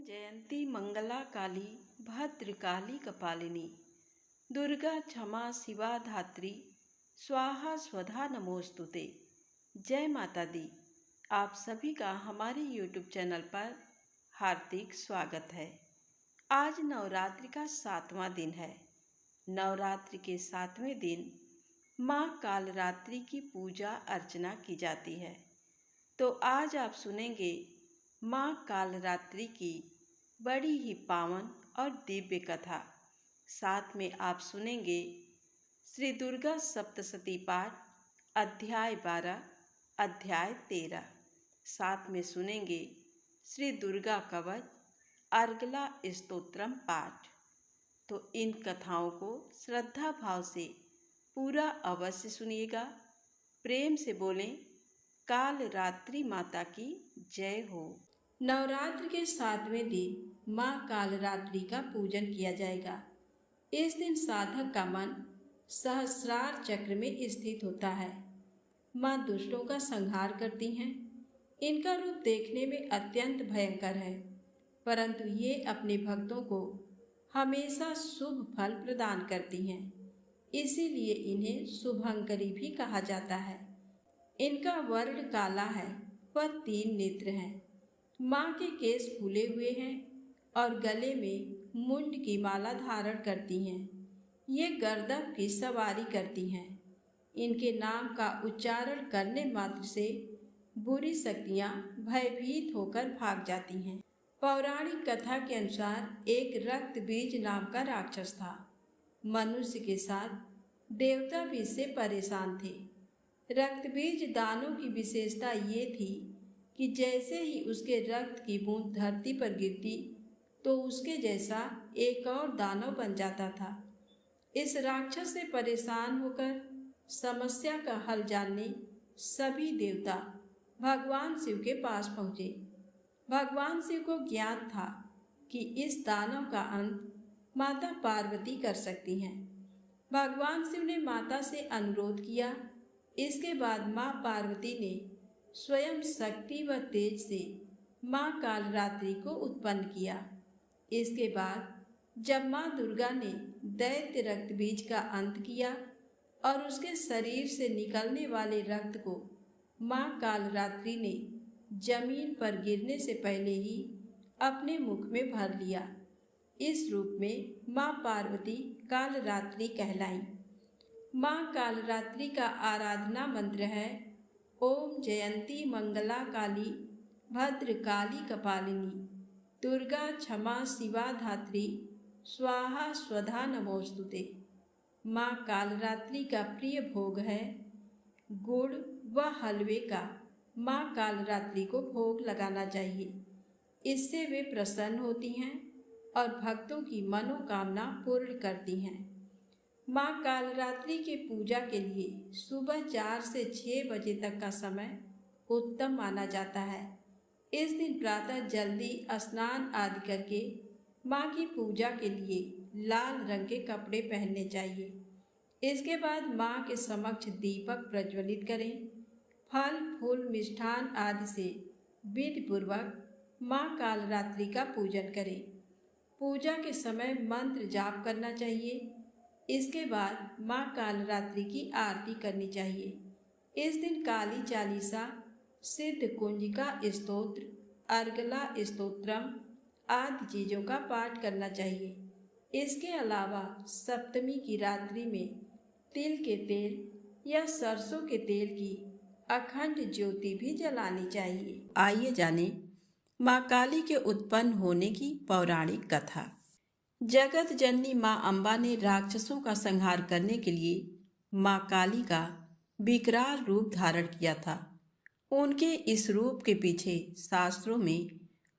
जयंती मंगला काली भद्रकाली कपालिनी दुर्गा क्षमा शिवा धात्री स्वाहा स्वधा नमोस्तुते। जय माता दी। आप सभी का हमारे YouTube चैनल पर हार्दिक स्वागत है। आज नवरात्रि का 7वां दिन है। नवरात्रि के 7वें दिन माँ कालरात्रि की पूजा अर्चना की जाती है। तो आज आप सुनेंगे माँ कालरात्रि की बड़ी ही पावन और दिव्य कथा। साथ में आप सुनेंगे श्री दुर्गा सप्तशती पाठ अध्याय 12 अध्याय 13। साथ में सुनेंगे श्री दुर्गा कवच अर्गला स्तोत्रम पाठ। तो इन कथाओं को श्रद्धा भाव से पूरा अवश्य सुनिएगा। प्रेम से बोलें कालरात्रि माता की जय हो। नवरात्र के 7वें दिन माँ कालरात्रि का पूजन किया जाएगा। इस दिन साधक का मन सहस्रार चक्र में स्थित होता है। माँ दुष्टों का संहार करती हैं। इनका रूप देखने में अत्यंत भयंकर है, परंतु ये अपने भक्तों को हमेशा शुभ फल प्रदान करती हैं। इसीलिए इन्हें शुभंकरी भी कहा जाता है। इनका वर्ण काला है, पर 3 नेत्र हैं। माँ के केस फूले हुए हैं और गले में मुंड की माला धारण करती हैं। ये गर्दभ की सवारी करती हैं। इनके नाम का उच्चारण करने मात्र से बुरी शक्तियाँ भयभीत होकर भाग जाती हैं। पौराणिक कथा के अनुसार एक रक्त बीज नाम का राक्षस था। मनुष्य के साथ देवता भी इससे परेशान थे। रक्त बीज दानव की विशेषता ये थी कि जैसे ही उसके रक्त की बूंद धरती पर गिरती तो उसके जैसा एक और दानव बन जाता था। इस राक्षस से परेशान होकर समस्या का हल जानने सभी देवता भगवान शिव के पास पहुँचे। भगवान शिव को ज्ञात था कि इस दानव का अंत माता पार्वती कर सकती हैं। भगवान शिव ने माता से अनुरोध किया। इसके बाद माँ पार्वती ने स्वयं शक्ति व तेज से माँ कालरात्रि को उत्पन्न किया। इसके बाद जब माँ दुर्गा ने दैत्य रक्त बीज का अंत किया और उसके शरीर से निकलने वाले रक्त को माँ कालरात्रि ने जमीन पर गिरने से पहले ही अपने मुख में भर लिया। इस रूप में माँ पार्वती कालरात्रि कहलाईं। माँ कालरात्रि का आराधना मंत्र है ओम जयंती मंगला काली भद्रकाली कपालिनी दुर्गा क्षमा शिवा धात्री स्वाहा स्वधा नमोस्तुते। माँ कालरात्रि का प्रिय भोग है गुड़ व हलवे का। माँ कालरात्रि को भोग लगाना चाहिए। इससे वे प्रसन्न होती हैं और भक्तों की मनोकामना पूर्ण करती हैं। माँ कालरात्रि के पूजा के लिए सुबह 4 से 6 बजे तक का समय उत्तम माना जाता है। इस दिन प्रातः जल्दी स्नान आदि करके माँ की पूजा के लिए लाल रंग के कपड़े पहनने चाहिए। इसके बाद माँ के समक्ष दीपक प्रज्वलित करें। फल फूल मिष्ठान आदि से विधि पूर्वक माँ कालरात्रि का पूजन करें। पूजा के समय मंत्र जाप करना चाहिए। इसके बाद माँ कालरात्रि की आरती करनी चाहिए। इस दिन काली चालीसा, सिद्ध कुंजिका स्तोत्र, अर्गला स्तोत्रम आदि चीज़ों का पाठ करना चाहिए। इसके अलावा सप्तमी की रात्रि में तिल के तेल या सरसों के तेल की अखंड ज्योति भी जलानी चाहिए। आइए जाने माँ काली के उत्पन्न होने की पौराणिक कथा। जगत जननी माँ अम्बा ने राक्षसों का संहार करने के लिए माँ काली का विकराल रूप धारण किया था। उनके इस रूप के पीछे शास्त्रों में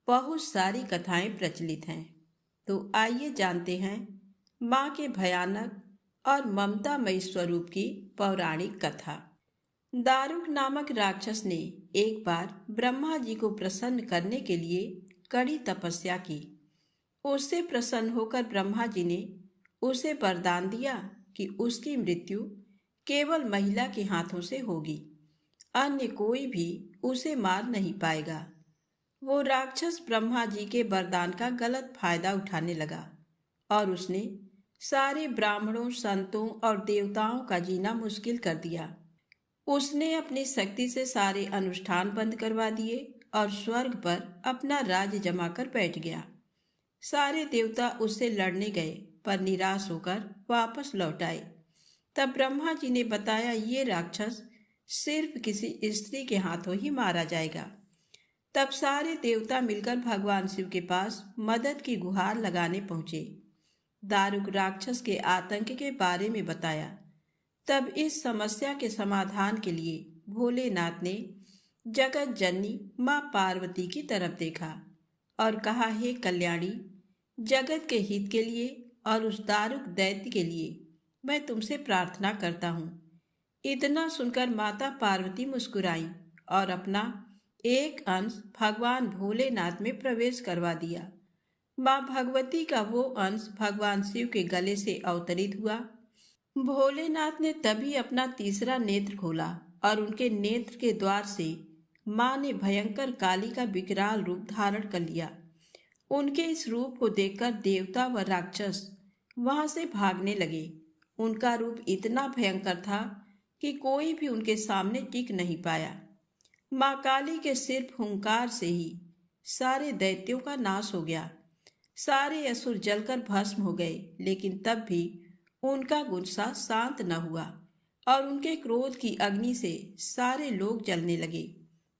बहुत सारी कथाएं प्रचलित हैं। तो आइए जानते हैं माँ के भयानक और ममतामयी स्वरूप की पौराणिक कथा। दारुक नामक राक्षस ने एक बार ब्रह्मा जी को प्रसन्न करने के लिए कड़ी तपस्या की। उससे प्रसन्न होकर ब्रह्मा जी ने उसे वरदान दिया कि उसकी मृत्यु केवल महिला के हाथों से होगी, अन्य कोई भी उसे मार नहीं पाएगा। वो राक्षस ब्रह्मा जी के वरदान का गलत फायदा उठाने लगा और उसने सारे ब्राह्मणों, संतों और देवताओं का जीना मुश्किल कर दिया। उसने अपनी शक्ति से सारे अनुष्ठान बंद करवा दिए और स्वर्ग पर अपना राज्य जमाकर बैठ गया। सारे देवता उससे लड़ने गए पर निराश होकर वापस लौट आए। तब ब्रह्मा जी ने बताया, ये राक्षस सिर्फ किसी स्त्री के हाथों ही मारा जाएगा। तब सारे देवता मिलकर भगवान शिव के पास मदद की गुहार लगाने पहुंचे। दारुक राक्षस के आतंक के बारे में बताया। तब इस समस्या के समाधान के लिए भोलेनाथ ने जगत जननी माँ पार्वती की तरफ देखा और कहा, हे कल्याणी, जगत के हित के लिए और उस दारुक दैत्य के लिए मैं तुमसे प्रार्थना करता हूँ। इतना सुनकर माता पार्वती मुस्कुराई और अपना एक अंश भगवान भोलेनाथ में प्रवेश करवा दिया। माँ भगवती का वो अंश भगवान शिव के गले से अवतरित हुआ। भोलेनाथ ने तभी अपना तीसरा नेत्र खोला और उनके नेत्र के द्वार से माँ ने भयंकर काली का विकराल रूप धारण कर लिया। उनके इस रूप को देखकर देवता व राक्षस वहां से भागने लगे। उनका रूप इतना भयंकर था कि कोई भी उनके सामने टिक नहीं पाया। माँ काली के सिर्फ हुंकार से ही सारे दैत्यों का नाश हो गया। सारे असुर जलकर भस्म हो गए, लेकिन तब भी उनका गुस्सा शांत न हुआ और उनके क्रोध की अग्नि से सारे लोग जलने लगे।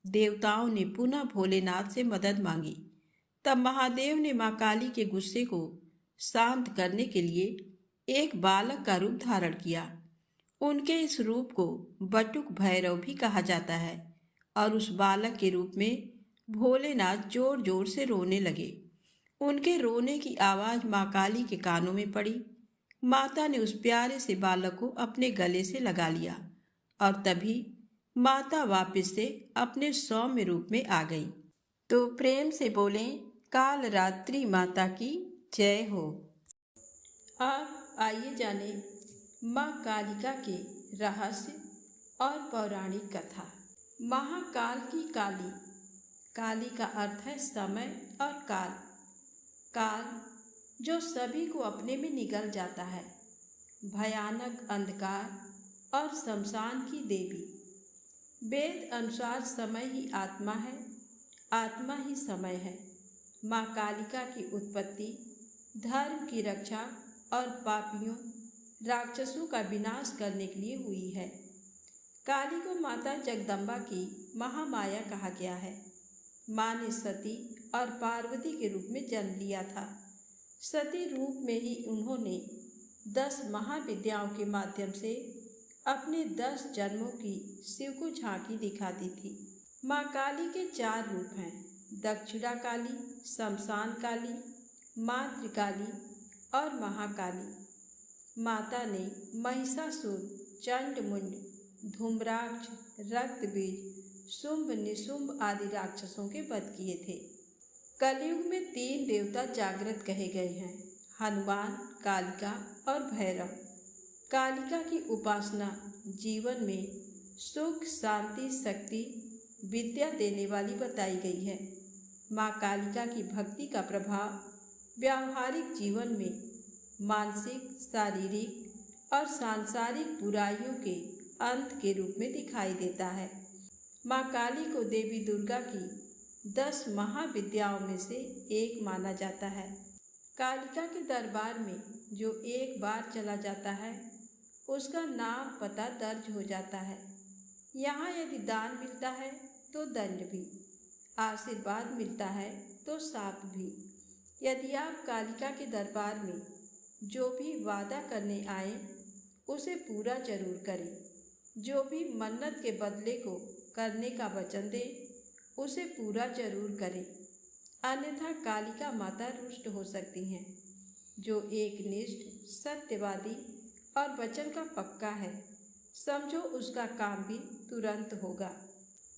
देवताओं ने पुनः भोलेनाथ से मदद मांगी। तब महादेव ने माँ काली के गुस्से को शांत करने के लिए एक बालक का रूप धारण किया। उनके इस रूप को बटुक भैरव भी कहा जाता है और उस बालक के रूप में भोलेनाथ जोर जोर से रोने लगे। उनके रोने की आवाज माँ काली के कानों में पड़ी। माता ने उस प्यारे से बालक को अपने गले से लगा लिया और तभी माता वापस से अपने सौम्य रूप में आ गई। तो प्रेम से बोलें, काल रात्रि माता की जय हो। अब आइए जाने माँ कालिका के रहस्य और पौराणिक कथा। महाकाल की काली। काली का अर्थ है समय और काल। काल जो सभी को अपने में निगल जाता है। भयानक अंधकार और शमशान की देवी। वेद अनुसार समय ही आत्मा है, आत्मा ही समय है। माँ कालिका की उत्पत्ति धर्म की रक्षा और पापियों, राक्षसों का विनाश करने के लिए हुई है। काली को माता जगदम्बा की महामाया कहा गया है। माँ ने सती और पार्वती के रूप में जन्म लिया था। सती रूप में ही उन्होंने 10 महाविद्याओं के माध्यम से अपने 10 जन्मों की शिव को झांकी दिखाती थी। माँ काली के 4 रूप हैं: दक्षिणा काली, शमशान काली, मातृकाली और महाकाली। माता ने महिषासुर, चंडमुंड, धूम्राक्ष, रक्तबीज, शुंभ निशुंभ आदि राक्षसों के वध किए थे। कलयुग में 3 देवता जागृत कहे गए हैं: हनुमान, कालिका और भैरव। कालिका की उपासना जीवन में सुख, शांति, शक्ति, विद्या देने वाली बताई गई है। माँ कालिका की भक्ति का प्रभाव व्यावहारिक जीवन में मानसिक, शारीरिक और सांसारिक बुराइयों के अंत के रूप में दिखाई देता है। माँ काली को देवी दुर्गा की 10 महाविद्याओं में से एक माना जाता है। कालिका के दरबार में जो एक बार चला जाता है, उसका नाम पता दर्ज हो जाता है। यहाँ यदि दान मिलता है तो दंड भी, आशीर्वाद मिलता है तो शाप भी। यदि आप कालिका के दरबार में जो भी वादा करने आए उसे पूरा जरूर करें। जो भी मन्नत के बदले को करने का वचन दे उसे पूरा जरूर करें, अन्यथा कालिका माता रुष्ट हो सकती हैं। जो एक निष्ठ, सत्यवादी और वचन का पक्का है, समझो उसका काम भी तुरंत होगा।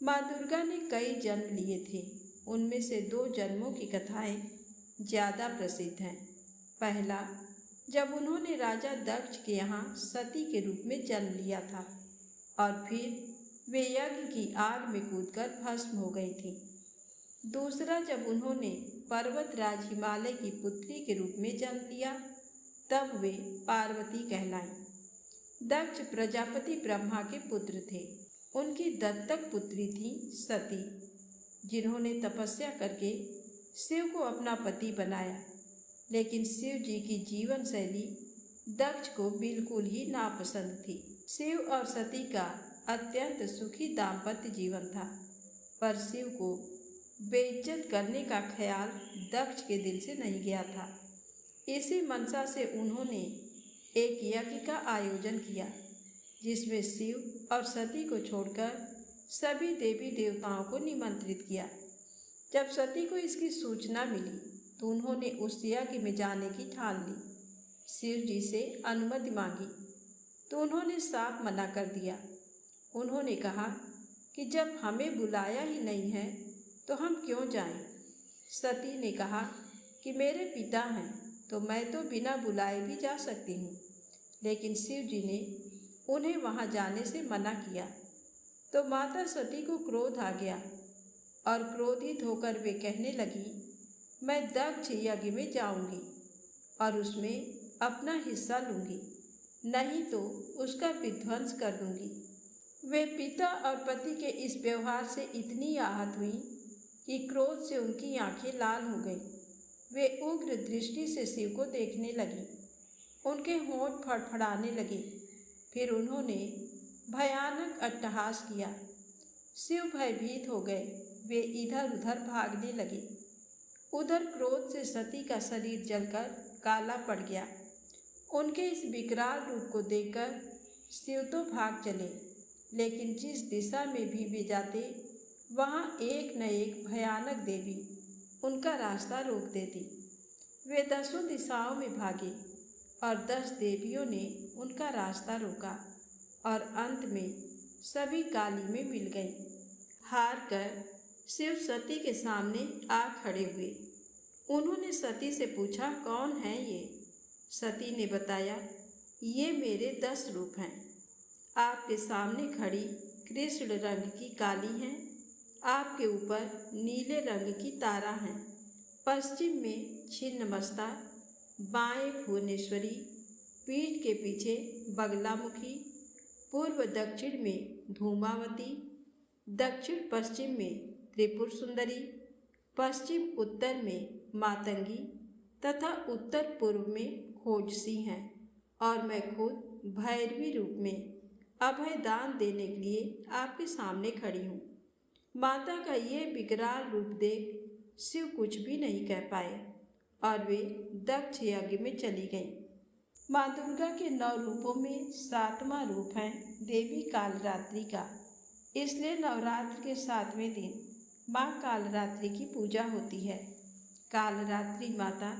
माँ दुर्गा ने कई जन्म लिए थे। उनमें से 2 जन्मों की कथाएं ज़्यादा प्रसिद्ध हैं। पहला, जब उन्होंने राजा दक्ष के यहाँ सती के रूप में जन्म लिया था और फिर वे यज्ञ की आग में कूदकर भस्म हो गई थी। दूसरा, जब उन्होंने पर्वतराज हिमालय की पुत्री के रूप में जन्म लिया तब वे पार्वती कहलाईं। दक्ष प्रजापति ब्रह्मा के पुत्र थे। उनकी दत्तक पुत्री थी सती, जिन्होंने तपस्या करके शिव को अपना पति बनाया। लेकिन शिव जी की जीवन शैली दक्ष को बिल्कुल ही नापसंद थी। शिव और सती का अत्यंत सुखी दाम्पत्य जीवन था, पर शिव को बेइज्जत करने का ख्याल दक्ष के दिल से नहीं गया था। इसी मनसा से उन्होंने एक यज्ञ का आयोजन किया, जिसमें शिव और सती को छोड़कर सभी देवी देवताओं को निमंत्रित किया। जब सती को इसकी सूचना मिली तो उन्होंने उस यज्ञ में जाने की ठान ली। शिव जी से अनुमति मांगी तो उन्होंने साफ मना कर दिया। उन्होंने कहा कि जब हमें बुलाया ही नहीं है तो हम क्यों जाएं? सती ने कहा कि मेरे पिता हैं तो मैं तो बिना बुलाए भी जा सकती हूँ। लेकिन शिव जी ने उन्हें वहाँ जाने से मना किया तो माता सती को क्रोध आ गया और क्रोधित होकर वे कहने लगी, मैं दक्ष यज्ञ में जाऊंगी और उसमें अपना हिस्सा लूंगी, नहीं तो उसका विध्वंस कर दूंगी। वे पिता और पति के इस व्यवहार से इतनी आहत हुई कि क्रोध से उनकी आंखें लाल हो गईं। वे उग्र दृष्टि से शिव को देखने लगी। उनके होंठ फड़फड़ाने लगे। फिर उन्होंने भयानक अट्टहास किया। शिव भयभीत हो गए। वे इधर उधर भागने लगे। उधर क्रोध से सती का शरीर जलकर काला पड़ गया। उनके इस विकराल रूप को देखकर शिव तो भाग चले, लेकिन जिस दिशा में भी वे जाते वहाँ एक न एक भयानक देवी उनका रास्ता रोक देती। वे 10 दिशाओं में भागे और 10 देवियों ने उनका रास्ता रोका और अंत में सभी काली में मिल गईं। हार कर शिव सती के सामने आ खड़े हुए। उन्होंने सती से पूछा, कौन है ये? सती ने बताया, ये मेरे 10 रूप हैं। आपके सामने खड़ी कृष्ण रंग की काली हैं, आपके ऊपर नीले रंग की तारा हैं, पश्चिम में छिन्नमस्ता, बाएं भुवनेश्वरी, पीठ के पीछे बगलामुखी, पूर्व दक्षिण में धूमावती, दक्षिण पश्चिम में त्रिपुर सुंदरी, पश्चिम उत्तर में मातंगी तथा उत्तर पूर्व में खोजसी हैं, और मैं खुद भैरवी रूप में अभय दान देने के लिए आपके सामने खड़ी हूँ। माता का ये विकराल रूप देख शिव कुछ भी नहीं कह पाए और वे दक्ष यज्ञ में चली गईं। माँ दुर्गा के 9 रूपों में 7वां रूप है देवी कालरात्रि का। इसलिए नवरात्र के 7वें दिन माँ कालरात्रि की पूजा होती है। कालरात्रि माता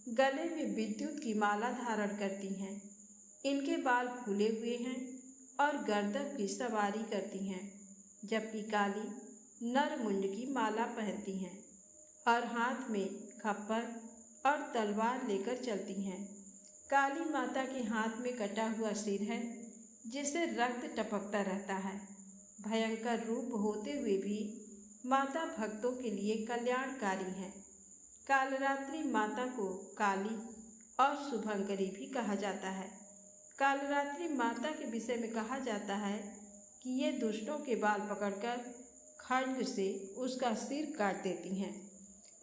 गले में विद्युत की माला धारण करती हैं। इनके बाल फूले हुए हैं और गर्दभ की सवारी करती हैं, जबकि काली नरमुंड की माला पहनती हैं और हाथ में खप्पर और तलवार लेकर चलती हैं। काली माता के हाथ में कटा हुआ सिर है, जिससे रक्त टपकता रहता है। भयंकर रूप होते हुए भी माता भक्तों के लिए कल्याणकारी है। कालरात्रि माता को काली और शुभंकरी भी कहा जाता है। कालरात्रि माता के विषय में कहा जाता है कि ये दुष्टों के बाल पकड़कर खड्ग से उसका सिर काट देती हैं।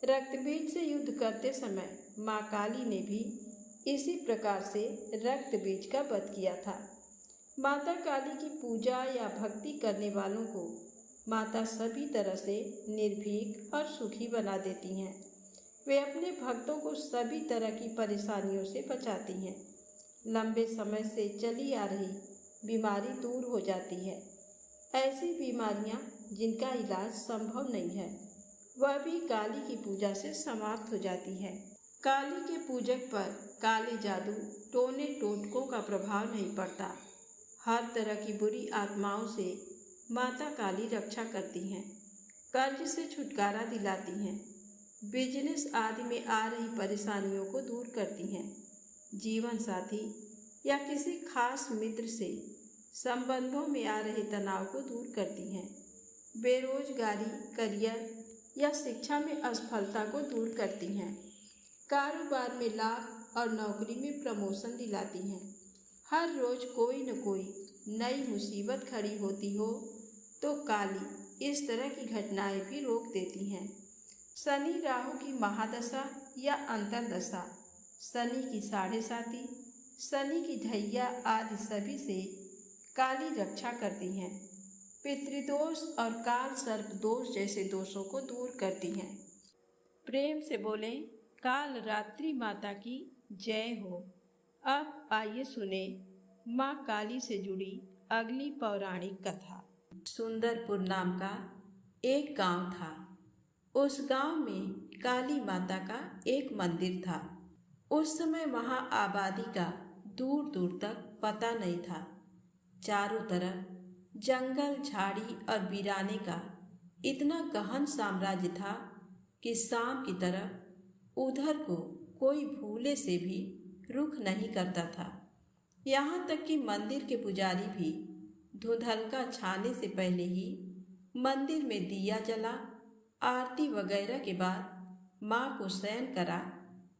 रक्तबीज से युद्ध करते समय माँ काली ने भी इसी प्रकार से रक्तबीज का वध किया था। माता काली की पूजा या भक्ति करने वालों को माता सभी तरह से निर्भीक और सुखी बना देती हैं। वे अपने भक्तों को सभी तरह की परेशानियों से बचाती हैं। लंबे समय से चली आ रही बीमारी दूर हो जाती है। ऐसी बीमारियां जिनका इलाज संभव नहीं है, वह भी काली की पूजा से समाप्त हो जाती है। काली के पूजक पर काले जादू, टोने टोटकों का प्रभाव नहीं पड़ता। हर तरह की बुरी आत्माओं से माता काली रक्षा करती हैं, कर्ज से छुटकारा दिलाती हैं, बिजनेस आदि में आ रही परेशानियों को दूर करती हैं, जीवन साथी या किसी खास मित्र से संबंधों में आ रहे तनाव को दूर करती हैं, बेरोजगारी, करियर या शिक्षा में असफलता को दूर करती हैं, कारोबार में लाभ और नौकरी में प्रमोशन दिलाती हैं। हर रोज कोई न कोई नई मुसीबत खड़ी होती हो तो काली इस तरह की घटनाएं भी रोक देती हैं। शनि राहु की महादशा या अंतरदशा, शनि की साढ़े साती, शनि की ढैया आदि सभी से काली रक्षा करती हैं। पितृदोष और काल सर्प दोष जैसे दोषों को दूर करती हैं। प्रेम से बोलें काल रात्रि माता की जय हो। अब आइए सुने माँ काली से जुड़ी अगली पौराणिक कथा। सुंदरपुर नाम का एक गांव था। उस गांव में काली माता का एक मंदिर था। उस समय वहां आबादी का दूर दूर तक पता नहीं था। चारों तरफ जंगल, झाड़ी और वीराने का इतना गहन साम्राज्य था कि शाम की तरफ उधर को कोई भूले से भी रुख नहीं करता था। यहाँ तक कि मंदिर के पुजारी भी धुंधलका छाने से पहले ही मंदिर में दिया जला, आरती वगैरह के बाद माँ को शयन करा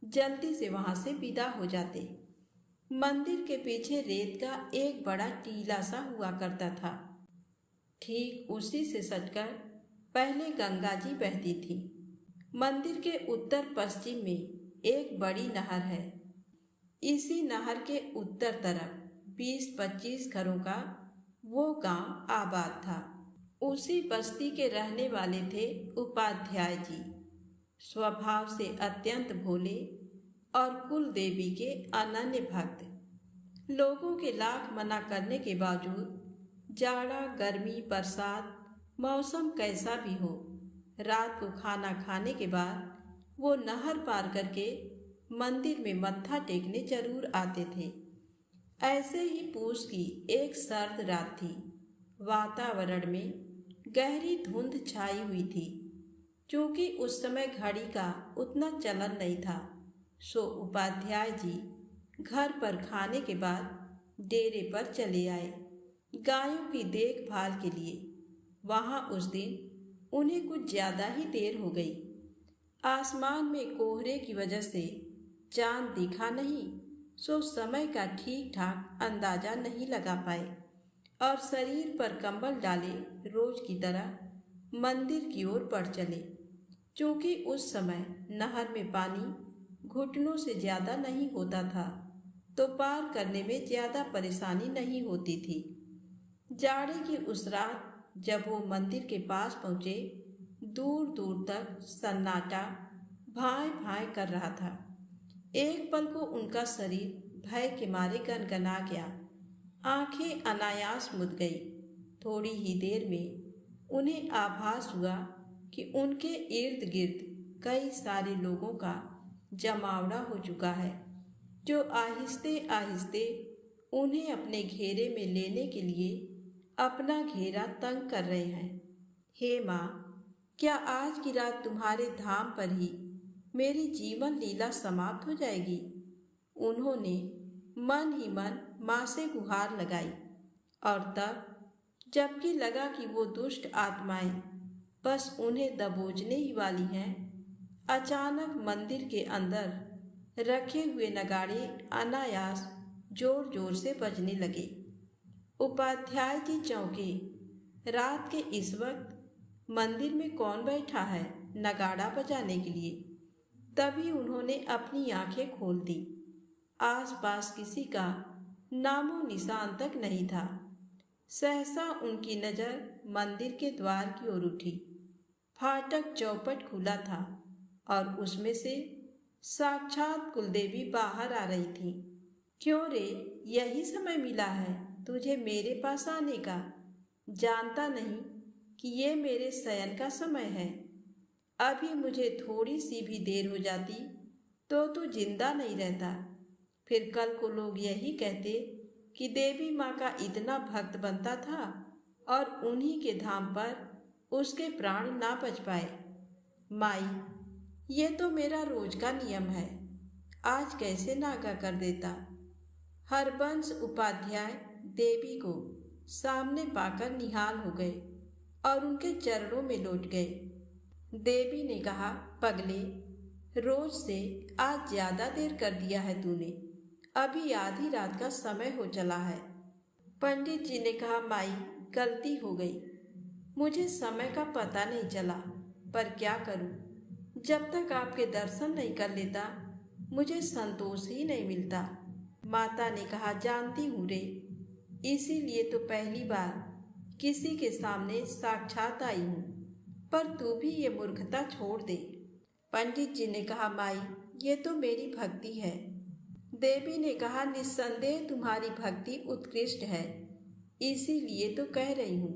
जल्दी से वहाँ से विदा हो जाते। मंदिर के पीछे रेत का एक बड़ा टीला सा हुआ करता था। ठीक उसी से सटकर पहले गंगा जी बहती थी। मंदिर के उत्तर पश्चिम में एक बड़ी नहर है। इसी नहर के उत्तर तरफ 20-25 घरों का वो गांव आबाद था। उसी बस्ती के रहने वाले थे उपाध्याय जी। स्वभाव से अत्यंत भोले और कुल देवी के अनन्य भक्त। लोगों के लाख मना करने के बावजूद जाड़ा, गर्मी, बरसात, मौसम कैसा भी हो, रात को खाना खाने के बाद वो नहर पार करके मंदिर में मत्था टेकने जरूर आते थे। ऐसे ही पूस की एक सर्द रात थी। वातावरण में गहरी धुंध छाई हुई थी। चूंकि उस समय घड़ी का उतना चलन नहीं था, सो उपाध्याय जी घर पर खाने के बाद डेरे पर चले आए गायों की देखभाल के लिए। वहाँ उस दिन उन्हें कुछ ज़्यादा ही देर हो गई। आसमान में कोहरे की वजह से चांद दिखा नहीं, सो समय का ठीक ठाक अंदाजा नहीं लगा पाए और शरीर पर कंबल डाले रोज की तरह मंदिर की ओर बढ़ चले। चूँकि उस समय नहर में पानी घुटनों से ज़्यादा नहीं होता था, तो पार करने में ज़्यादा परेशानी नहीं होती थी। जाड़े की उस रात जब वो मंदिर के पास पहुँचे, दूर दूर तक सन्नाटा भाए भाए कर रहा था। एक पल को उनका शरीर भय के मारे गनगना गया। आंखें अनायास मुद गई। थोड़ी ही देर में उन्हें आभास हुआ कि उनके इर्द गिर्द कई सारे लोगों का जमावड़ा हो चुका है, जो आहिस्ते आहिस्ते उन्हें अपने घेरे में लेने के लिए अपना घेरा तंग कर रहे हैं। हे माँ, क्या आज की रात तुम्हारे धाम पर ही मेरी जीवन लीला समाप्त हो जाएगी? उन्होंने मन ही मन माँ से गुहार लगाई और तब जबकि लगा कि वो दुष्ट आत्माएं बस उन्हें दबोचने ही वाली हैं, अचानक मंदिर के अंदर रखे हुए नगाड़े अनायास जोर जोर से बजने लगे। उपाध्याय जी चौंके। रात के इस वक्त मंदिर में कौन बैठा है नगाड़ा बजाने के लिए? तभी उन्होंने अपनी आंखें खोल दी। आसपास किसी का नामो निशान तक नहीं था। सहसा उनकी नज़र मंदिर के द्वार की ओर उठी। फाटक चौपट खुला था और उसमें से साक्षात कुलदेवी बाहर आ रही थी। क्यों रे, यही समय मिला है तुझे मेरे पास आने का? जानता नहीं कि ये मेरे शयन का समय है? अभी मुझे थोड़ी सी भी देर हो जाती तो तू जिंदा नहीं रहता। फिर कल को लोग यही कहते कि देवी माँ का इतना भक्त बनता था और उन्हीं के धाम पर उसके प्राण ना बच पाए। माई, ये तो मेरा रोज का नियम है, आज कैसे नागा कर देता। हरबंश उपाध्याय देवी को सामने पाकर निहाल हो गए और उनके चरणों में लौट गए। देवी ने कहा, पगले, रोज से आज ज्यादा देर कर दिया है तूने। अभी आधी रात का समय हो चला है। पंडित जी ने कहा, माई, गलती हो गई। मुझे समय का पता नहीं चला, पर क्या करूं? जब तक आपके दर्शन नहीं कर लेता मुझे संतोष ही नहीं मिलता। माता ने कहा, जानती हूँ रे, इसीलिए तो पहली बार किसी के सामने साक्षात आई हूँ। पर तू भी ये मूर्खता छोड़ दे। पंडित जी ने कहा, माई, ये तो मेरी भक्ति है। देवी ने कहा, निस्संदेह तुम्हारी भक्ति उत्कृष्ट है, इसीलिए तो कह रही हूँ।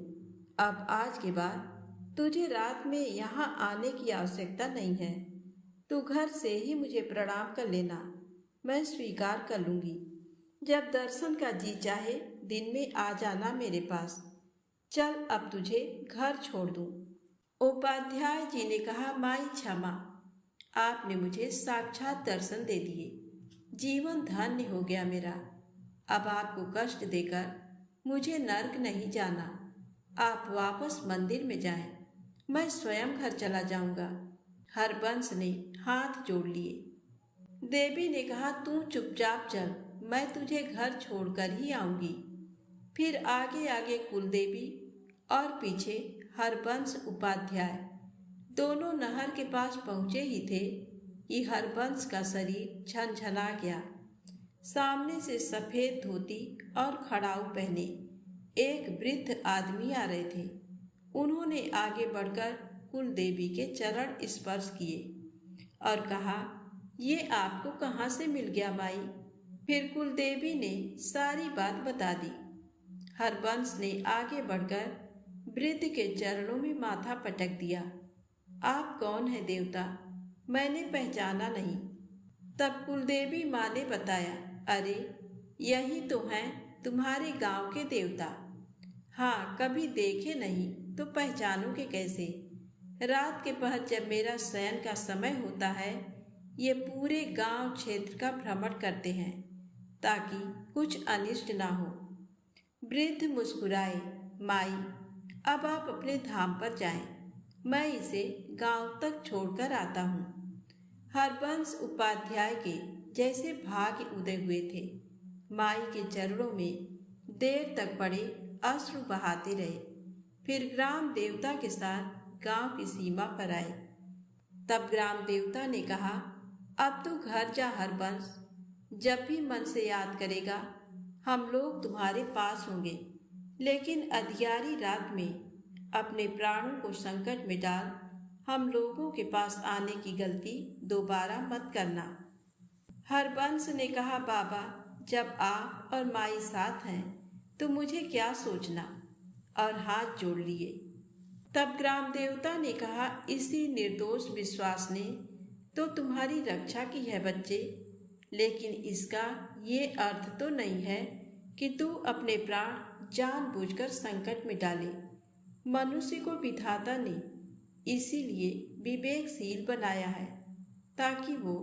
अब आज के बाद तुझे रात में यहाँ आने की आवश्यकता नहीं है। तू घर से ही मुझे प्रणाम कर लेना, मैं स्वीकार कर लूँगी। जब दर्शन का जी चाहे दिन में आ जाना मेरे पास। चल, अब तुझे घर छोड़ दूँ। उपाध्याय जी ने कहा, माई क्षमा, आपने मुझे साक्षात दर्शन दे दिए। जीवन धन्य हो गया मेरा। अब आपको कष्ट देकर मुझे नर्क नहीं जाना। आप वापस मंदिर में जाएं, मैं स्वयं घर चला जाऊंगा। हरबंस ने हाथ जोड़ लिए। देवी ने कहा, तू चुपचाप चल, मैं तुझे घर छोड़कर ही आऊंगी। फिर आगे आगे कुलदेवी और पीछे हरबंस उपाध्याय दोनों नहर के पास पहुंचे ही थे कि हरबंस का शरीर झनझना गया। सामने से सफेद धोती और खड़ाऊ पहने एक वृद्ध आदमी आ रहे थे। उन्होंने आगे बढ़कर कुलदेवी के चरण स्पर्श किए और कहा, ये आपको कहाँ से मिल गया माई? फिर कुलदेवी ने सारी बात बता दी। हरबंस ने आगे बढ़कर वृद्ध के चरणों में माथा पटक दिया। आप कौन है देवता? मैंने पहचाना नहीं। तब कुलदेवी माँ ने बताया, अरे यही तो हैं तुम्हारे गांव के देवता। हाँ, कभी देखे नहीं तो पहचानोगे कैसे? रात के पहर जब मेरा शयन का समय होता है, ये पूरे गांव क्षेत्र का भ्रमण करते हैं ताकि कुछ अनिष्ट ना हो। वृद्ध मुस्कुराए, माई, अब आप अपने धाम पर जाएं, मैं इसे गांव तक छोड़कर आता हूँ। हरबंस उपाध्याय के जैसे भाग्य उदय हुए थे। माई के चरणों में देर तक पड़े अश्रु बहाते रहे। फिर ग्राम देवता के साथ गांव की सीमा पर आए। तब ग्राम देवता ने कहा, अब तू घर जा हरबंस। जब भी मन से याद करेगा हम लोग तुम्हारे पास होंगे, लेकिन अंधियारी रात में अपने प्राणों को संकट में डाल हम लोगों के पास आने की गलती दोबारा मत करना। हरबंस ने कहा, बाबा, जब आप और माई साथ हैं तो मुझे क्या सोचना, और हाथ जोड़ लिए। तब ग्राम देवता ने कहा, इसी निर्दोष विश्वास ने तो तुम्हारी रक्षा की है बच्चे, लेकिन इसका ये अर्थ तो नहीं है कि तू अपने प्राण जानबूझकर संकट में डाले। मनुष्य को विधाता ने इसीलिए विवेकशील बनाया है ताकि वो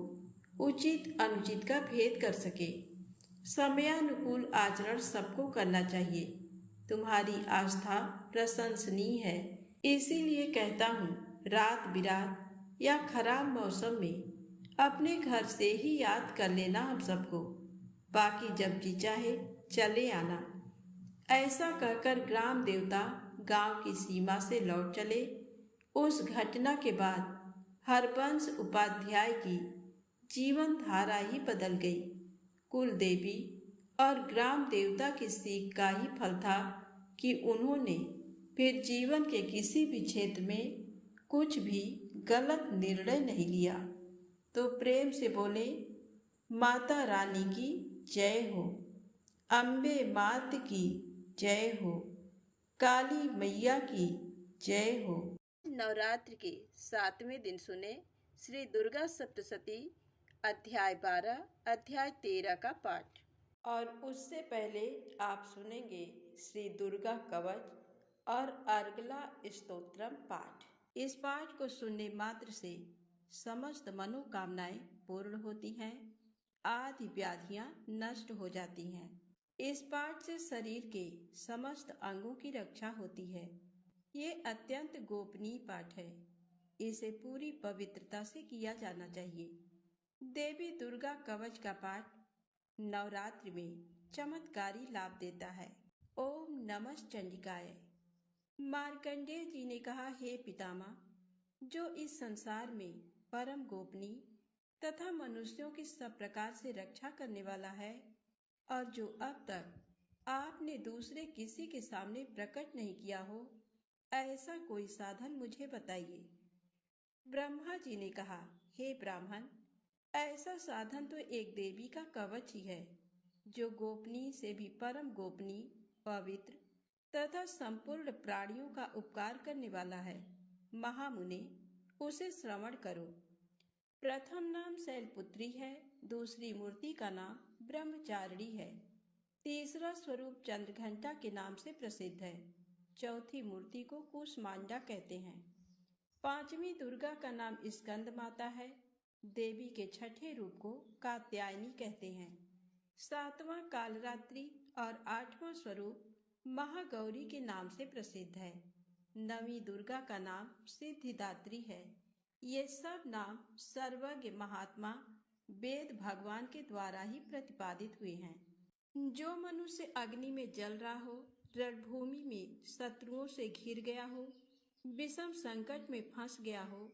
उचित अनुचित का भेद कर सके। समयानुकूल आचरण सबको करना चाहिए। तुम्हारी आस्था प्रशंसनीय है, इसीलिए कहता हूँ, रात बिरात या खराब मौसम में अपने घर से ही याद कर लेना हम सबको। बाकी जब जी चाहे चले आना। ऐसा कहकर ग्राम देवता गांव की सीमा से लौट चले। उस घटना के बाद हरबंस उपाध्याय की जीवन धारा ही बदल गई। कुल देवी और ग्राम देवता की सीख का ही फल था कि उन्होंने फिर जीवन के किसी भी क्षेत्र में कुछ भी गलत निर्णय नहीं लिया। तो प्रेम से बोले, माता रानी की जय हो, अम्बे मात की जय हो, काली मैया की जय हो। नवरात्र के 7वें दिन सुने श्री दुर्गा सप्तशती अध्याय 12 अध्याय 13 का पाठ। और उससे पहले आप सुनेंगे श्री दुर्गा कवच और अर्गला स्तोत्रम पाठ। इस पाठ को सुनने मात्र से समस्त मनोकामनाएं पूर्ण होती हैं, आदि व्याधियां नष्ट हो जाती हैं। इस पाठ से शरीर के समस्त अंगों की रक्षा होती है। ये अत्यंत गोपनीय पाठ है। इसे पूरी पवित्रता से किया जाना चाहिए। देवी दुर्गा कवच का पाठ नवरात्रि में चमत्कारी लाभ देता है। ओम नमः चंडिकाय। मार्कंडेय जी ने कहा, हे पितामह, जो इस संसार में परम गोपनीय तथा मनुष्यों की सब प्रकार से रक्षा करने वाला है और जो अब तक आपने दूसरे किसी के सामने प्रकट नहीं किया हो, ऐसा कोई साधन मुझे बताइए। ब्रह्मा जी ने कहा, हे ब्राह्मण, ऐसा साधन तो एक देवी का कवच ही है, जो गोपनीय से भी परम गोपनीय, पवित्र तथा संपूर्ण प्राणियों का उपकार करने वाला है। महामुने, उसे श्रवण करो। प्रथम नाम शैलपुत्री है, दूसरी मूर्ति का नाम ब्रह्मचारिणी है, तीसरा स्वरूप चंद्रघंटा के नाम से प्रसिद्ध है, चौथी मूर्ति को कूष्मांडा कहते हैं, पांचवी दुर्गा का नाम स्कंद माता है, देवी के छठे रूप को कात्यायनी कहते हैं, सातवां कालरात्रि और आठवां स्वरूप महागौरी के नाम से प्रसिद्ध है, नवीं दुर्गा का नाम सिद्धिदात्री है। ये सब नाम सर्वज्ञ महात्मा वेद भगवान के द्वारा ही प्रतिपादित हुए हैं। जो मनुष्य अग्नि में जल रहा हो, रणभूमि में शत्रुओं से घिर गया हो, विषम संकट में फंस गया हो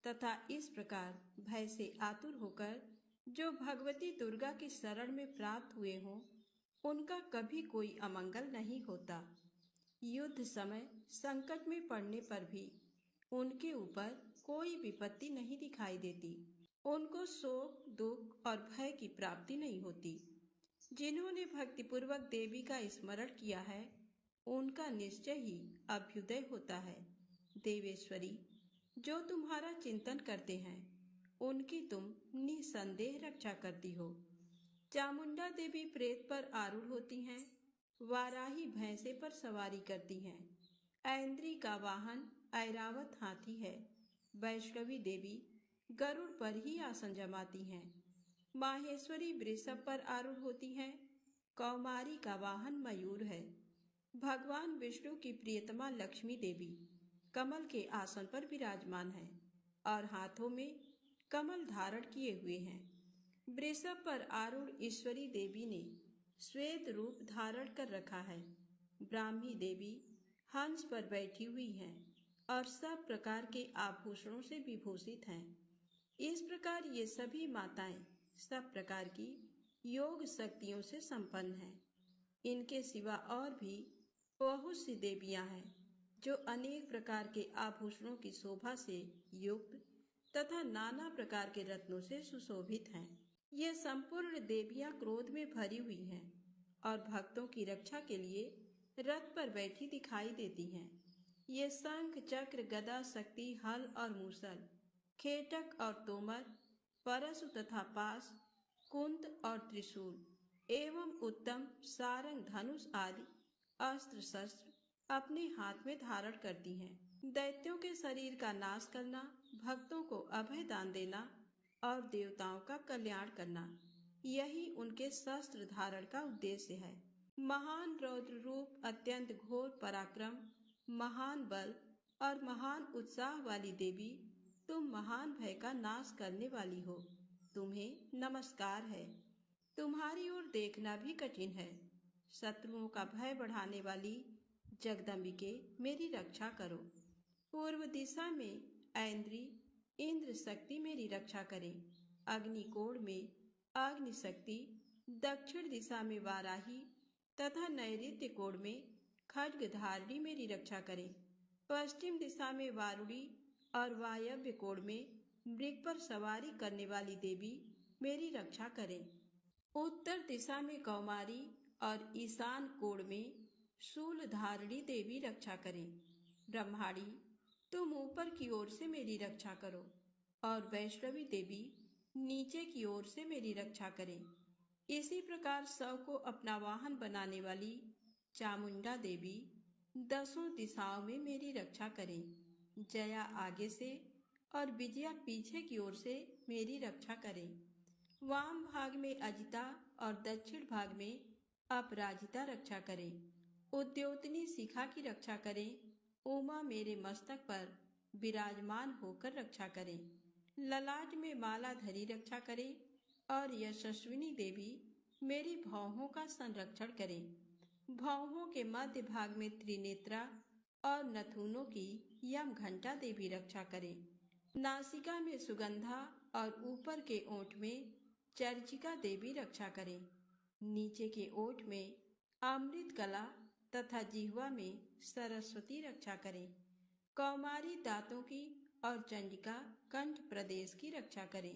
तथा इस प्रकार भय से आतुर होकर जो भगवती दुर्गा की शरण में प्राप्त हुए हों, उनका कभी कोई अमंगल नहीं होता। युद्ध समय संकट में पड़ने पर भी उनके ऊपर कोई विपत्ति नहीं दिखाई देती। उनको शोक, दुख और भय की प्राप्ति नहीं होती। जिन्होंने भक्तिपूर्वक देवी का स्मरण किया है, उनका निश्चय ही अभ्युदय होता है। देवेश्वरी, जो तुम्हारा चिंतन करते हैं, उनकी तुम निसंदेह रक्षा करती हो। चामुंडा देवी प्रेत पर आरूढ़ होती हैं, वाराही भैंसे पर सवारी करती हैं, ऐन्द्री का वाहन ऐरावत हाथी है, वैष्णवी देवी गरुड़ पर ही आसन जमाती हैं, माहेश्वरी वृषभ पर आरूढ़ होती हैं, कौमारी का वाहन मयूर है, भगवान विष्णु की प्रियतमा लक्ष्मी देवी कमल के आसन पर विराजमान है और हाथों में कमल धारण किए हुए हैं। वृषभ पर आरूढ़ ईश्वरी देवी ने श्वेत रूप धारण कर रखा है। ब्राह्मी देवी हंस पर बैठी हुई हैं और सब प्रकार के आभूषणों से विभूषित हैं। इस प्रकार ये सभी माताएं सब प्रकार की योग शक्तियों से संपन्न हैं। इनके सिवा और भी बहुत सी देवियां हैं जो अनेक प्रकार के आभूषणों की शोभा से युक्त तथा नाना प्रकार के रत्नों से सुशोभित हैं। ये संपूर्ण देवियां क्रोध में भरी हुई हैं और भक्तों की रक्षा के लिए रथ पर बैठी दिखाई देती हैं। ये शंख, चक्र, गदा, शक्ति, हल और मूसल, खेटक और तोमर, परशु तथा पास, कुंत और त्रिशूल एवं उत्तम सारंग, धनुष आदि अस्त्र शस्त्र अपने हाथ में धारण करती हैं। दैत्यों के शरीर का नाश करना, भक्तों को अभय दान देना और देवताओं का कल्याण करना, यही उनके शस्त्र धारण का उद्देश्य है। महान रौद्र रूप, अत्यंत घोर पराक्रम, महान बल और महान उत्साह वाली देवी, तुम महान भय का नाश करने वाली हो। तुम्हें नमस्कार है। तुम्हारी ओर देखना भी कठिन है। शत्रुओं का भय बढ़ाने वाली जगदम्बिके, मेरी रक्षा करो। पूर्व दिशा में ऐन्द्री, इंद्र शक्ति मेरी रक्षा करें। अग्निकोण में अग्नि शक्ति, दक्षिण दिशा में वाराही तथा नैऋत्य कोण में खड्गधारिणी मेरी रक्षा करें। पश्चिम दिशा में वारुणी और वायव्य कोण में मृग पर सवारी करने वाली देवी मेरी रक्षा करें। उत्तर दिशा में कौमारी और ईशान कोण में शूलधारिणी देवी रक्षा करें। ब्रह्माणी, तुम ऊपर की ओर से मेरी रक्षा करो और वैष्णवी देवी नीचे की ओर से मेरी रक्षा करें। इसी प्रकार शव को अपना वाहन बनाने वाली चामुंडा देवी दसों दिशाओं में मेरी रक्षा करें। जया आगे से और विजया पीछे की ओर से मेरी रक्षा करें। वाम भाग में अजिता और दक्षिण भाग में अपराजिता रक्षा करें। उद्योतनी शिखा की रक्षा करें। उमा मेरे मस्तक पर विराजमान होकर रक्षा करें। ललाट में माला धरी रक्षा करें और यशस्विनी देवी मेरी भौहों का संरक्षण करें। भौहों के मध्य भाग में त्रिनेत्रा और नथुनों की यम घंटा देवी रक्षा करें। नासिका में सुगंधा और ऊपर के ओंठ में चर्चिका देवी रक्षा करें। नीचे के ओठ में अमृत कला तथा जिह्वा में सरस्वती रक्षा करें। कौमारी दांतों की और चंडिका कंठ प्रदेश की रक्षा करें।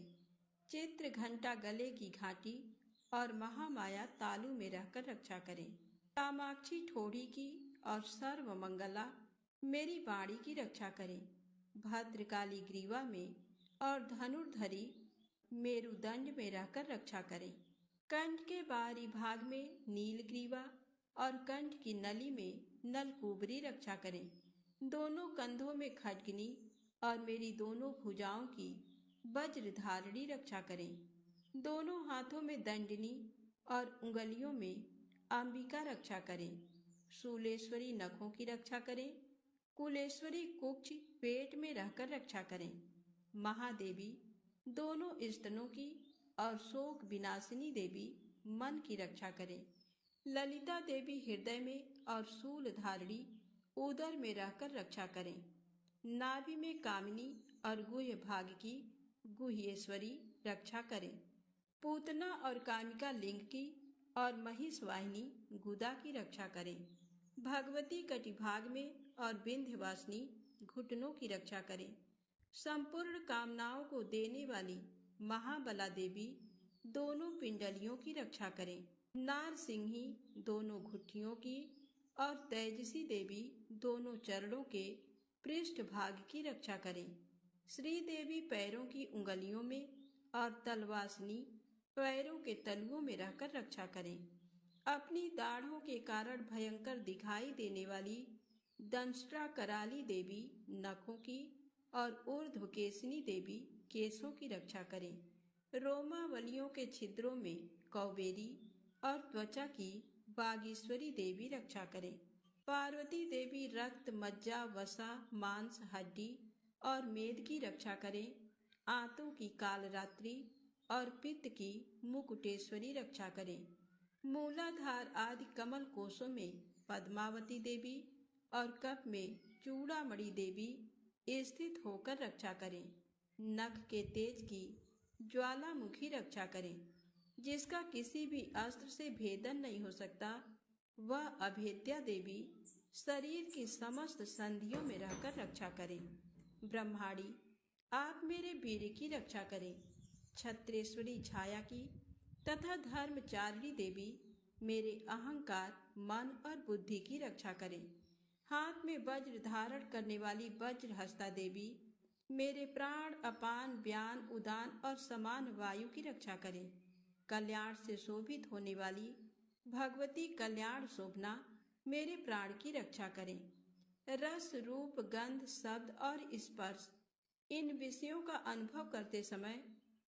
चित्र घंटा गले की घाटी और महामाया तालु में रहकर रक्षा करें। कामाक्षी ठोड़ी की और सर्वमंगला मेरी वाणी की रक्षा करें। भद्रकाली ग्रीवा में और धनुर्धरी मेरुदंड में रहकर रक्षा करें। कंठ के बाहरी भाग में नीलग्रीवा और कंठ की नली में नलकूबरी रक्षा करें। दोनों कंधों में खड्गनी और मेरी दोनों भुजाओं की वज्रधारणी रक्षा करें। दोनों हाथों में दंडनी और उंगलियों में अंबिका रक्षा करें। शूलेश्वरी नखों की रक्षा करें। कुलेश्वरी कुक्ष पेट में रहकर रक्षा करें। महादेवी दोनों स्तनों की और शोक विनाशिनी देवी मन की रक्षा करें। ललिता देवी हृदय में और शूल धारणी उदर में रहकर रक्षा करें। नाभि में कामिनी और गुह्य भाग की गुह्येश्वरी रक्षा करें। पूतना और कामिका लिंग की और महिषवाहिनी गुदा की रक्षा करें। भगवती कटिभाग में और विंध्यवासिनी घुटनों की रक्षा करें। संपूर्ण कामनाओं को देने वाली महाबला देवी दोनों पिंडलियों की रक्षा करें। नारसिंही दोनों घुट्टियों की और तेजसी देवी दोनों चरणों के पृष्ठ भाग की रक्षा करें। श्री देवी पैरों की उंगलियों में और तलवासिनी पैरों के तलुओं में रहकर रक्षा करें। अपनी दाढ़ों के कारण भयंकर दिखाई देने वाली दंष्ट्रा कराली देवी नखों की और ऊर्ध्वकेशिनी देवी केशों की रक्षा करें। रोमावलियों के छिद्रों में कौबेरी और त्वचा की बागीश्वरी देवी रक्षा करें। पार्वती देवी रक्त मज्जा वसा मांस हड्डी और मेद की रक्षा करें। आंतों की कालरात्रि और पित्त की मुकुटेश्वरी रक्षा करें। मूलाधार आदि कमल कोशों में पद्मावती देवी और कप में चूड़ामणि देवी स्थित होकर रक्षा करें। नख के तेज की ज्वालामुखी रक्षा करें। जिसका किसी भी अस्त्र से भेदन नहीं हो सकता, वह अभेद्या देवी शरीर की समस्त संधियों में रहकर रक्षा करें। ब्रह्माणी आप मेरे वीर की रक्षा करें। छत्रेश्वरी छाया की तथा धर्मचारिणी देवी मेरे अहंकार मन और बुद्धि की रक्षा करें। हाथ में वज्र धारण करने वाली वज्रहस्ता देवी मेरे प्राण अपान व्यान उदान और समान वायु की रक्षा करें। कल्याण से शोभित होने वाली भगवती कल्याण शोभना मेरे प्राण की रक्षा करें। रस रूप गंध शब्द और स्पर्श इन विषयों का अनुभव करते समय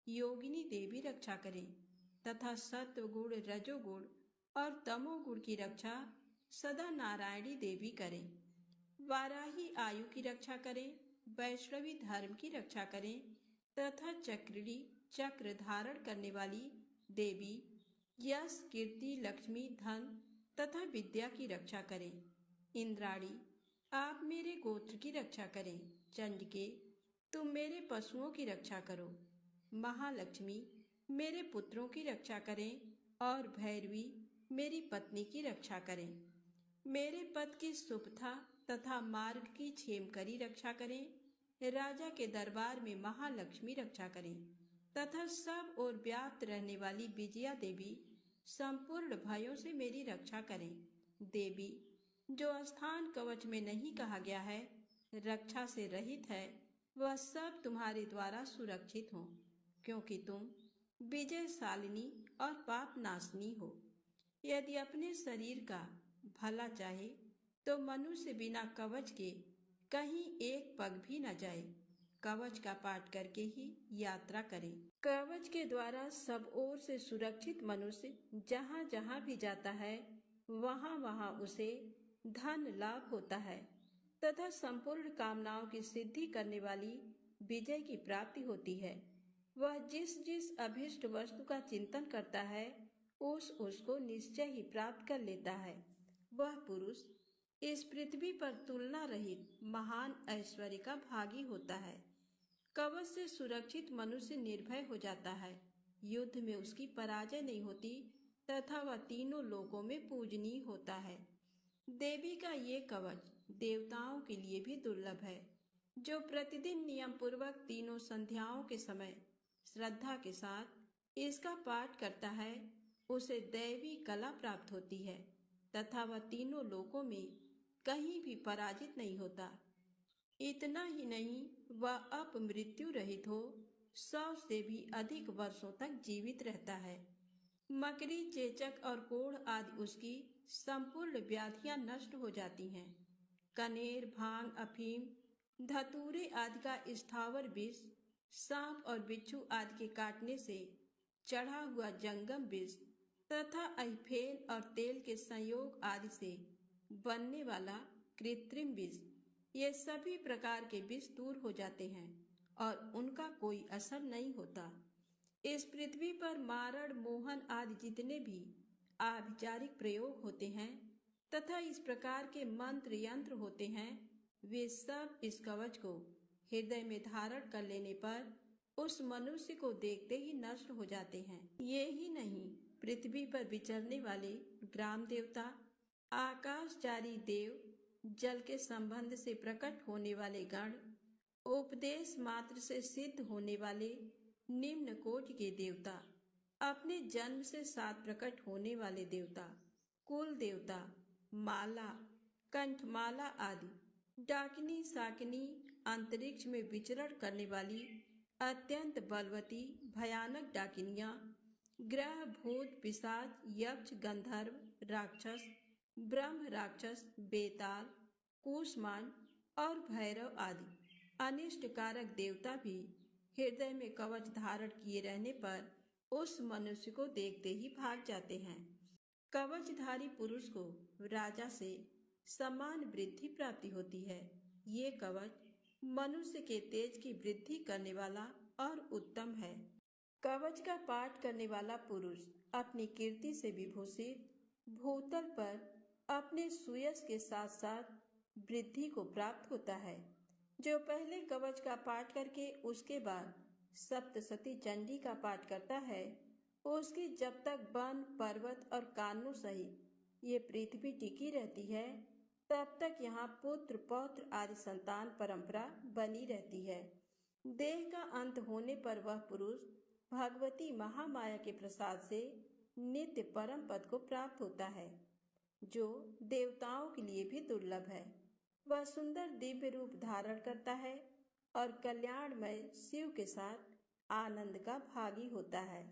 योगिनी देवी रक्षा करें तथा सत्व गुण रजोगुण और तमोगुण की रक्षा सदा नारायणी देवी करें। वाराही आयु की रक्षा करें। वैष्णवी धर्म की रक्षा करें तथा चक्रिणी चक्र धारण करने वाली देवी यश कीर्ति लक्ष्मी धन तथा विद्या की रक्षा करें। इंद्राणी आप मेरे गोत्र की रक्षा करें। चंडिके तुम मेरे पशुओं की रक्षा करो। महालक्ष्मी मेरे पुत्रों की रक्षा करें और भैरवी मेरी पत्नी की रक्षा करें। मेरे पद की सुपथा तथा मार्ग की क्षेमकरी रक्षा करें। राजा के दरबार में महालक्ष्मी रक्षा करें तथा सब और व्याप्त रहने वाली विजया देवी संपूर्ण भयों से मेरी रक्षा करें। देवी जो स्थान कवच में नहीं कहा गया है, रक्षा से रहित है, वह सब तुम्हारे द्वारा सुरक्षित हो, क्योंकि तुम विजयशालिनी और पाप नाशनी हो। यदि अपने शरीर का भला चाहे तो मनुष्य बिना कवच के कहीं एक पग भी न जाए। कवच का पाठ करके ही यात्रा करें। कवच के द्वारा सब ओर से सुरक्षित मनुष्य जहाँ जहाँ भी जाता है, वहाँ वहाँ उसे धन लाभ होता है। तथा संपूर्ण कामनाओं की सिद्धि करने वाली विजय की प्राप्ति होती है। वह जिस जिस अभिष्ट वस्तु का चिंतन करता है उसको निश्चय ही प्राप्त कर लेता है। वह पुरुष इस पृथ्वी पर तुलना रहित महान ऐश्वर्य का भागी होता है। कवच से सुरक्षित मनुष्य निर्भय हो जाता है। युद्ध में उसकी पराजय नहीं होती तथा वह तीनों लोकों में पूजनीय होता है। देवी का ये कवच देवताओं के लिए भी दुर्लभ है। जो प्रतिदिन नियम पूर्वक तीनों संध्याओं के समय श्रद्धा के साथ इसका पाठ करता है उसे दैवी कला प्राप्त होती है तथा वह तीनों लोकों में कहीं भी पराजित नहीं होता। इतना ही नहीं, वह अपमृत्यु रहित हो 100 से भी अधिक वर्षों तक जीवित रहता है। मकड़ी, चेचक और कोढ़ आदि उसकी संपूर्ण व्याधियां नष्ट हो जाती हैं। कनेर, भांग, अफीम, धतूरे आदि का स्थावर विष, सांप और बिच्छू आदि के काटने से चढ़ा हुआ जंगम विष तथा अहिफेन और तेल के संयोग आदि से बनने वाला कृत्रिम विष, ये सभी प्रकार के विष दूर हो जाते हैं और उनका कोई असर नहीं होता। इस पृथ्वी पर मारण, मोहन आदि जितने भी आभिचारिक प्रयोग होते हैं तथा इस प्रकार के मंत्र यंत्र होते हैं, वे सब इस कवच को हृदय में धारण कर लेने पर उस मनुष्य को देखते ही नष्ट हो जाते हैं। ये ही नहीं, पृथ्वी पर विचरने वाले ग्राम देवता, आकाशचारी देव, जल के संबंध से प्रकट होने वाले गण, उपदेश मात्र से सिद्ध होने वाले निम्न कोटि के देवता, अपने जन्म से साथ प्रकट होने वाले देवता, कुल देवता, माला, कंठमाला आदि, डाकिनी, साकिनी, अंतरिक्ष में विचरण करने वाली अत्यंत बलवती भयानक डाकिनियां, ग्रह, भूत, पिशाच, यक्ष, गंधर्व, राक्षस, ब्रह्म राक्षस, बेताल, कूष्मांड और भैरव आदि अनिष्ट कारक देवता भी हृदय में कवच धारण किए रहने पर उस मनुष्य को देखते ही भाग जाते हैं। कवचधारी पुरुष को राजा से समान वृद्धि प्राप्ति होती है। ये कवच मनुष्य के तेज की वृद्धि करने वाला और उत्तम है। कवच का पाठ करने वाला पुरुष अपनी कीर्ति से विभूषित भूतल पर अपने सुयश के साथ साथ वृद्धि को प्राप्त होता है। जो पहले कवच का पाठ करके उसके बाद सप्तशती चंडी का पाठ करता है, उसकी जब तक वन, पर्वत और कानों सहित ये पृथ्वी टिकी रहती है, तब तक यहाँ पुत्र, पौत्र आदि संतान परंपरा बनी रहती है। देह का अंत होने पर वह पुरुष भगवती महामाया के प्रसाद से नित्य परम पद को प्राप्त होता है, जो देवताओं के लिए भी दुर्लभ है। वह सुंदर दिव्य रूप धारण करता है और कल्याणमय शिव के साथ आनंद का भागी होता है।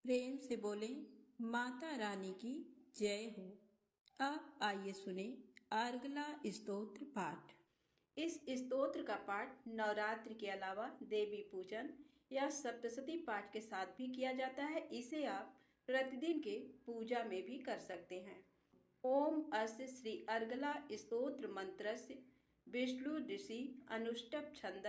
प्रेम से बोले माता रानी की जय हो। अब आइए सुने अर्गला स्तोत्र पाठ। इस स्तोत्र का पाठ नवरात्रि के अलावा देवी पूजन या सप्तशती पाठ के साथ भी किया जाता है। इसे आप प्रतिदिन के पूजा में भी कर सकते हैं। ओम अस्य श्री अर्गला स्तोत्र मंत्रस्य विष्णु ऋषि अनुष्टप छंद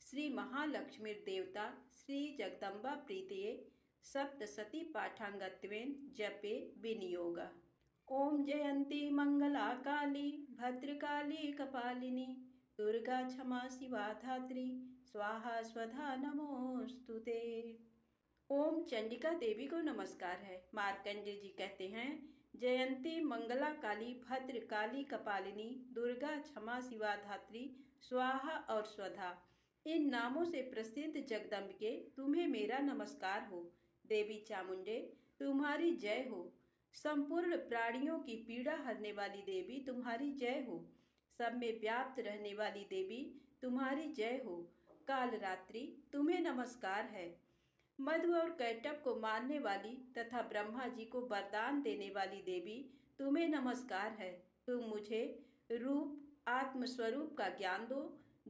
श्री महालक्ष्मी देवता श्री जगदम्बा प्रीतये सप्तशती पाठांगत्वेन जपे विनियोग। ओम जयंती मंगला काली भद्रकाली कपालिनी दुर्गा क्षमा शिवा धात्री स्वाहा स्वधा नमोस्तुते। ओम चंडिका देवी को नमस्कार है। मार्कंडेय जी कहते हैं, जयंती मंगला काली भद्र काली कपालिनी दुर्गा क्षमा शिवा धात्री स्वाहा और स्वधा, इन नामों से प्रसिद्ध जगदम्बिके तुम्हें मेरा नमस्कार हो। देवी चामुंडे तुम्हारी जय हो। संपूर्ण प्राणियों की पीड़ा हरने वाली देवी तुम्हारी जय हो। सब में व्याप्त रहने वाली देवी तुम्हारी जय हो। कालरात्रि तुम्हें नमस्कार है। मधु और कैटभ को मारने वाली तथा ब्रह्मा जी को वरदान देने वाली देवी तुम्हें नमस्कार है। तुम मुझे रूप आत्मस्वरूप का ज्ञान दो।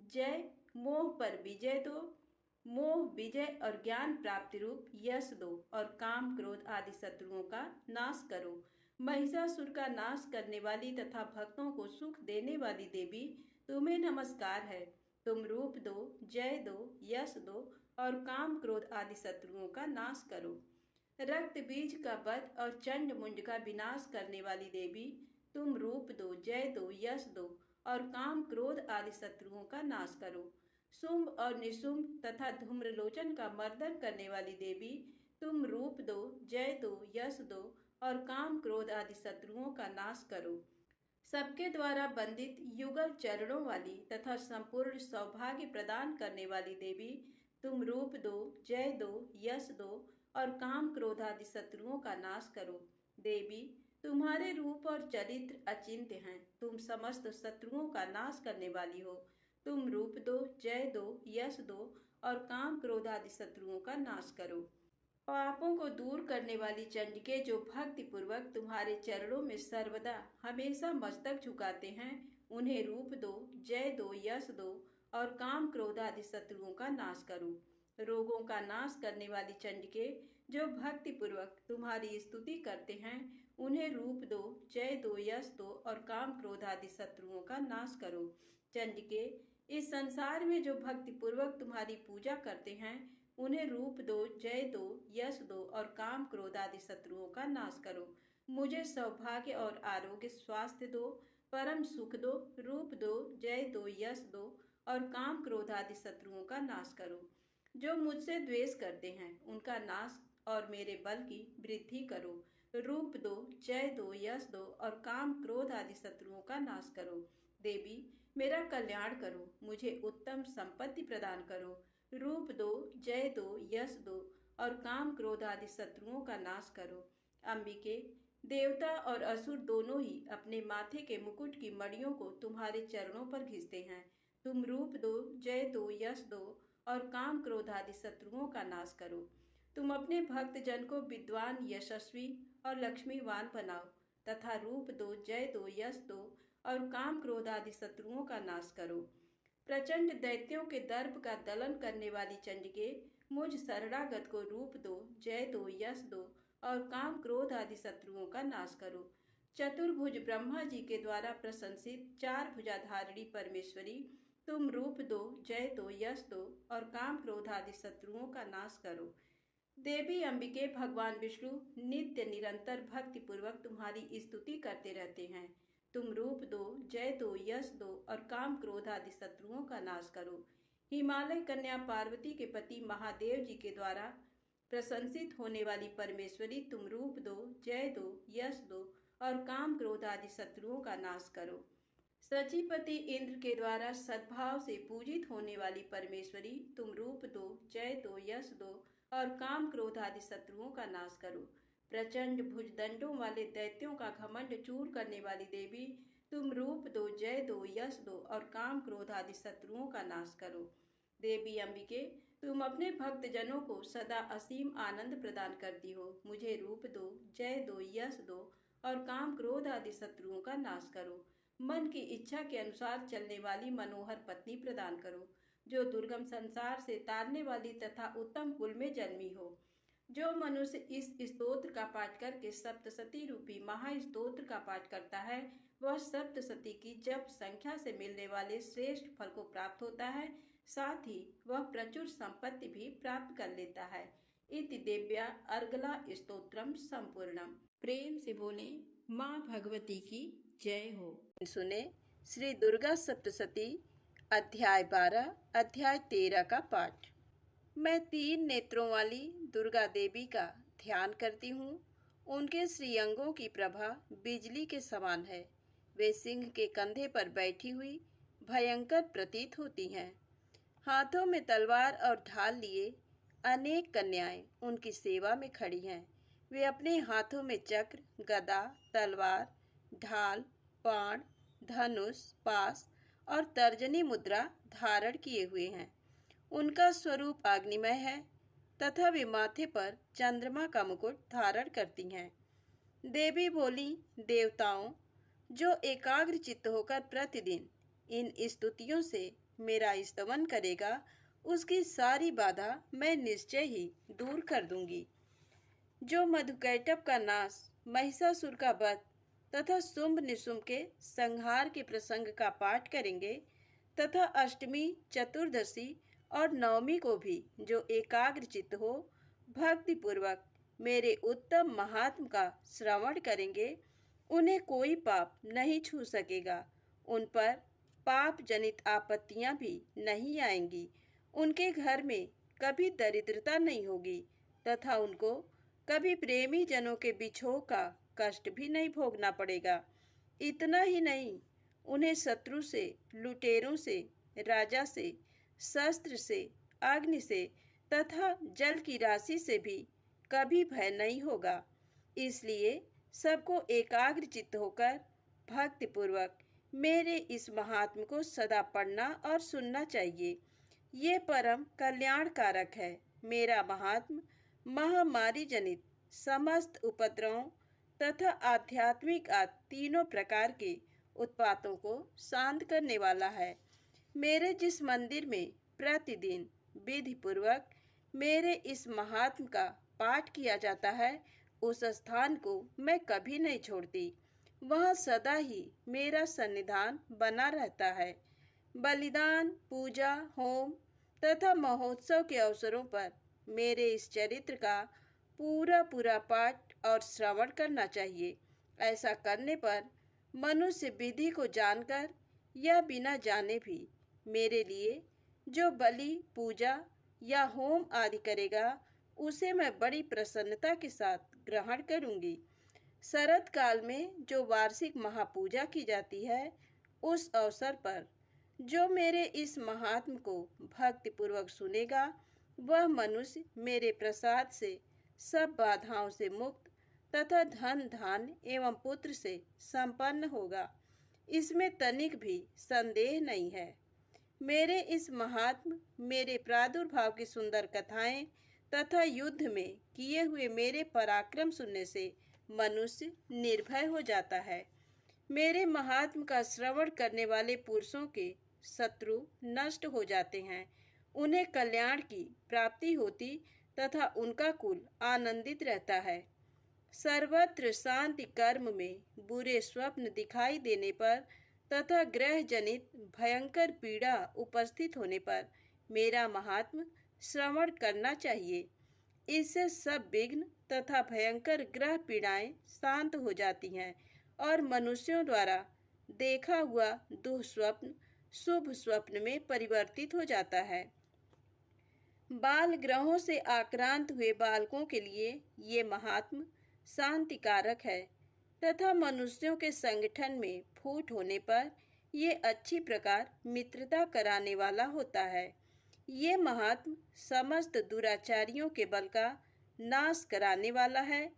जय, मोह पर विजय दो। मोह, विजय और ज्ञान प्राप्ति रूप यश दो और काम, क्रोध आदि शत्रुओं का नाश करो। महिषासुर का नाश करने वाली तथा भक्तों को सुख देने वाली देवी, तुम्हें नमस्कार है। तुम रूप दो, जय दो, यश दो और काम क्रोध आदि शत्रुओं का नाश करो। रक्त बीज का वध और चंड मुंड का विनाश करने वाली देवी, तुम रूप दो, जय दो, यश दो और काम क्रोध आदि शत्रुओं का नाश करो। शुंभ और निशुंभ तथा धूम्रलोचन का मर्दन करने वाली देवी, तुम रूप दो, जय दो, यश दो और काम क्रोध आदि शत्रुओं का नाश करो। सबके द्वारा बंदित युगल चरणों वाली तथा संपूर्ण सौभाग्य प्रदान करने वाली देवी, तुम रूप दो, जय दो, यश दो और काम क्रोध आदि शत्रुओं का नाश करो। देवी, तुम्हारे रूप और चरित्र अचिंत्य हैं। तुम समस्त शत्रुओं का नाश करने वाली हो। तुम रूप दो, जय दो, यश दो और काम क्रोध आदि शत्रुओं का नाश करो। पापों को दूर करने वाली चंडिके, जो भक्ति पूर्वक तुम्हारे चरणों में सर्वदा हमेशा मस्तक झुकाते हैं, उन्हें रूप दो, जय दो, यश दो और काम क्रोध आदि शत्रुओं का नाश करो। रोगों का नाश करने वाली चंडिके, जो भक्ति पूर्वक तुम्हारी स्तुति करते हैं, उन्हें रूप दो, जय दो, यश दो और काम क्रोध आदि शत्रुओं का नाश करो। चंडिके, इस संसार में जो भक्ति पूर्वक तुम्हारी पूजा करते हैं, उन्हें रूप दो, जय दो, यश दो और काम क्रोध आदि शत्रुओं का नाश करो। मुझे सौभाग्य और आरोग्य स्वास्थ्य दो, परम सुख दो। रूप दो, जय दो, यश दो और काम क्रोध आदि शत्रुओं का नाश करो। जो मुझसे द्वेष करते हैं, उनका नाश और मेरे बल की वृद्धि करो। रूप दो, जय दो, यश दो और काम क्रोध आदि शत्रुओं का नाश करो। देवी, मेरा कल्याण करो, मुझे उत्तम संपत्ति प्रदान करो। रूप दो, जय दो, यश दो और काम क्रोध आदि शत्रुओं का नाश करो। अंबिके, देवता और असुर दोनों ही अपने माथे के मुकुट की मणियों को तुम्हारे चरणों पर घिसते हैं। तुम रूप दो, जय दो, यश दो और काम क्रोध आदि शत्रुओं का नाश करो। तुम अपने भक्त जन को विद्वान, यशस्वी और लक्ष्मीवान बनाओ तथा रूप दो, जय दो, यश दो और काम क्रोध आदि शत्रुओं का नाश करो। प्रचंड दैत्यों के दर्प का दलन करने वाली चंडिके, मुझ शरणागत को रूप दो, जय दो, यश दो और काम क्रोध आदि शत्रुओं का नाश करो। चतुर्भुज ब्रह्मा जी के द्वारा प्रशंसित चार भुजाधारिणी परमेश्वरी, तुम रूप दो, जय दो, यश दो और काम क्रोध आदि शत्रुओं का नाश करो। देवी अंबिके, भगवान विष्णु नित्य निरंतर भक्ति पूर्वक तुम्हारी स्तुति करते रहते हैं। तुम रूप दो, जय दो, यश दो और काम क्रोध आदि शत्रुओं का नाश करो। हिमालय कन्या पार्वती के पति महादेव जी के द्वारा प्रशंसित होने वाली परमेश्वरी, तुम रूप दो, जय दो, यश दो और काम क्रोध आदि शत्रुओं का नाश करो। सचीपति इंद्र के द्वारा सद्भाव से पूजित होने वाली परमेश्वरी, तुम रूप दो, जय दो, यश दो और काम क्रोध आदि शत्रुओं का नाश करो। प्रचंड भुजदंडों वाले दैत्यों का घमंड चूर करने वाली देवी, तुम रूप दो, जय दो, यश दो और काम क्रोध आदि शत्रुओं का नाश करो। देवी अंबिके, तुम अपने भक्त जनों को सदा असीम आनंद प्रदान करती हो। मुझे रूप दो, जय दो, यश दो और काम क्रोध आदि शत्रुओं का नाश करो। मन की इच्छा के अनुसार चलने वाली मनोहर पत्नी प्रदान करो, जो दुर्गम संसार से तारने वाली तथा उत्तम कुल में जन्मी हो। जो मनुष्य इस स्तोत्र का पाठ करके सप्तसती रूपी महास्तोत्र का पाठ करता है, वह सप्तसती की जप संख्या से मिलने वाले श्रेष्ठ फल को प्राप्त होता है, साथ ही वह प्रचुर संपत्ति भी प्राप्त कर लेता है। इति दिव्या अर्गला स्तोत्रम संपूर्णम। प्रेम से बोले माँ भगवती की जय हो। सुने श्री दुर्गा सप्तसती अध्याय 12 अध्याय 13 का पाठ। मैं 3 नेत्रों वाली दुर्गा देवी का ध्यान करती हूँ। उनके श्रीअंगों की प्रभा बिजली के समान है। वे सिंह के कंधे पर बैठी हुई भयंकर प्रतीत होती हैं। हाथों में तलवार और ढाल लिए अनेक कन्याएं उनकी सेवा में खड़ी हैं। वे अपने हाथों में चक्र, गदा, तलवार, ढाल, बाण, धनुष, पास और तर्जनी मुद्रा धारण किए हुए हैं। उनका स्वरूप अग्निमय है तथा वे माथे पर चंद्रमा का मुकुट धारण करती हैं। देवी बोली, देवताओं, जो एकाग्र चित्त होकर प्रतिदिन इन स्तुतियों से मेरा स्तवन करेगा, उसकी सारी बाधा मैं निश्चय ही दूर कर दूंगी। जो मधुकैटभ का नाश, महिषासुर का वध तथा शुंभ निशुंभ के संहार के प्रसंग का पाठ करेंगे तथा अष्टमी, चतुर्दशी और नवमी को भी जो एकाग्र चित्त हो भक्ति पूर्वक मेरे उत्तम महात्म का श्रवण करेंगे, उन्हें कोई पाप नहीं छू सकेगा। उन पर पाप जनित आपत्तियां भी नहीं आएंगी। उनके घर में कभी दरिद्रता नहीं होगी तथा उनको कभी प्रेमी जनों के बिछोह का कष्ट भी नहीं भोगना पड़ेगा। इतना ही नहीं, उन्हें शत्रु से, लुटेरों से, राजा से, शस्त्र से, अग्नि से तथा जल की राशि से भी कभी भय नहीं होगा। इसलिए सबको एकाग्र चित्त होकर भक्ति पूर्वक मेरे इस महात्म को सदा पढ़ना और सुनना चाहिए। ये परम कल्याण कारक है। मेरा महात्म महामारी जनित समस्त उपद्रवों तथा आध्यात्मिक तीनों प्रकार के उत्पातों को शांत करने वाला है। मेरे जिस मंदिर में प्रतिदिन विधि पूर्वक मेरे इस महात्म का पाठ किया जाता है, उस स्थान को मैं कभी नहीं छोड़ती। वहाँ सदा ही मेरा सन्निधान बना रहता है। बलिदान, पूजा, होम तथा महोत्सव के अवसरों पर मेरे इस चरित्र का पूरा पूरा पाठ और श्रवण करना चाहिए। ऐसा करने पर मनुष्य विधि को जानकर या बिना जाने भी मेरे लिए जो बलि, पूजा या होम आदि करेगा, उसे मैं बड़ी प्रसन्नता के साथ ग्रहण करूंगी। शरद काल में जो वार्षिक महापूजा की जाती है, उस अवसर पर जो मेरे इस महात्म को भक्तिपूर्वक सुनेगा, वह मनुष्य मेरे प्रसाद से सब बाधाओं से मुक्त तथा धन, धान्य एवं पुत्र से संपन्न होगा। इसमें तनिक भी संदेह नहीं है। मेरे इस महात्म, मेरे प्रादुर्भाव की सुंदर कथाएं तथा युद्ध में किए हुए मेरे पराक्रम सुनने से मनुष्य निर्भय हो जाता है। मेरे महात्म का श्रवण करने वाले पुरुषों के शत्रु नष्ट हो जाते हैं, उन्हें कल्याण की प्राप्ति होती तथा उनका कुल आनंदित रहता है। सर्वत्र शांति कर्म में बुरे स्वप्न दिखाई देने पर तथा ग्रह जनित भयंकर पीड़ा उपस्थित होने पर मेरा महात्म श्रवण करना चाहिए। इससे सब विघ्न तथा भयंकर ग्रह पीड़ाएं शांत हो जाती हैं और मनुष्यों द्वारा देखा हुआ दुःस्वप्न शुभ स्वप्न में परिवर्तित हो जाता है। बाल ग्रहों से आक्रांत हुए बालकों के लिए ये महात्म शांतिकारक है तथा मनुष्यों के संगठन में फूट होने पर ये अच्छी प्रकार मित्रता कराने वाला होता है। ये महात्म समस्त दुराचारियों के बल का नाश कराने वाला है।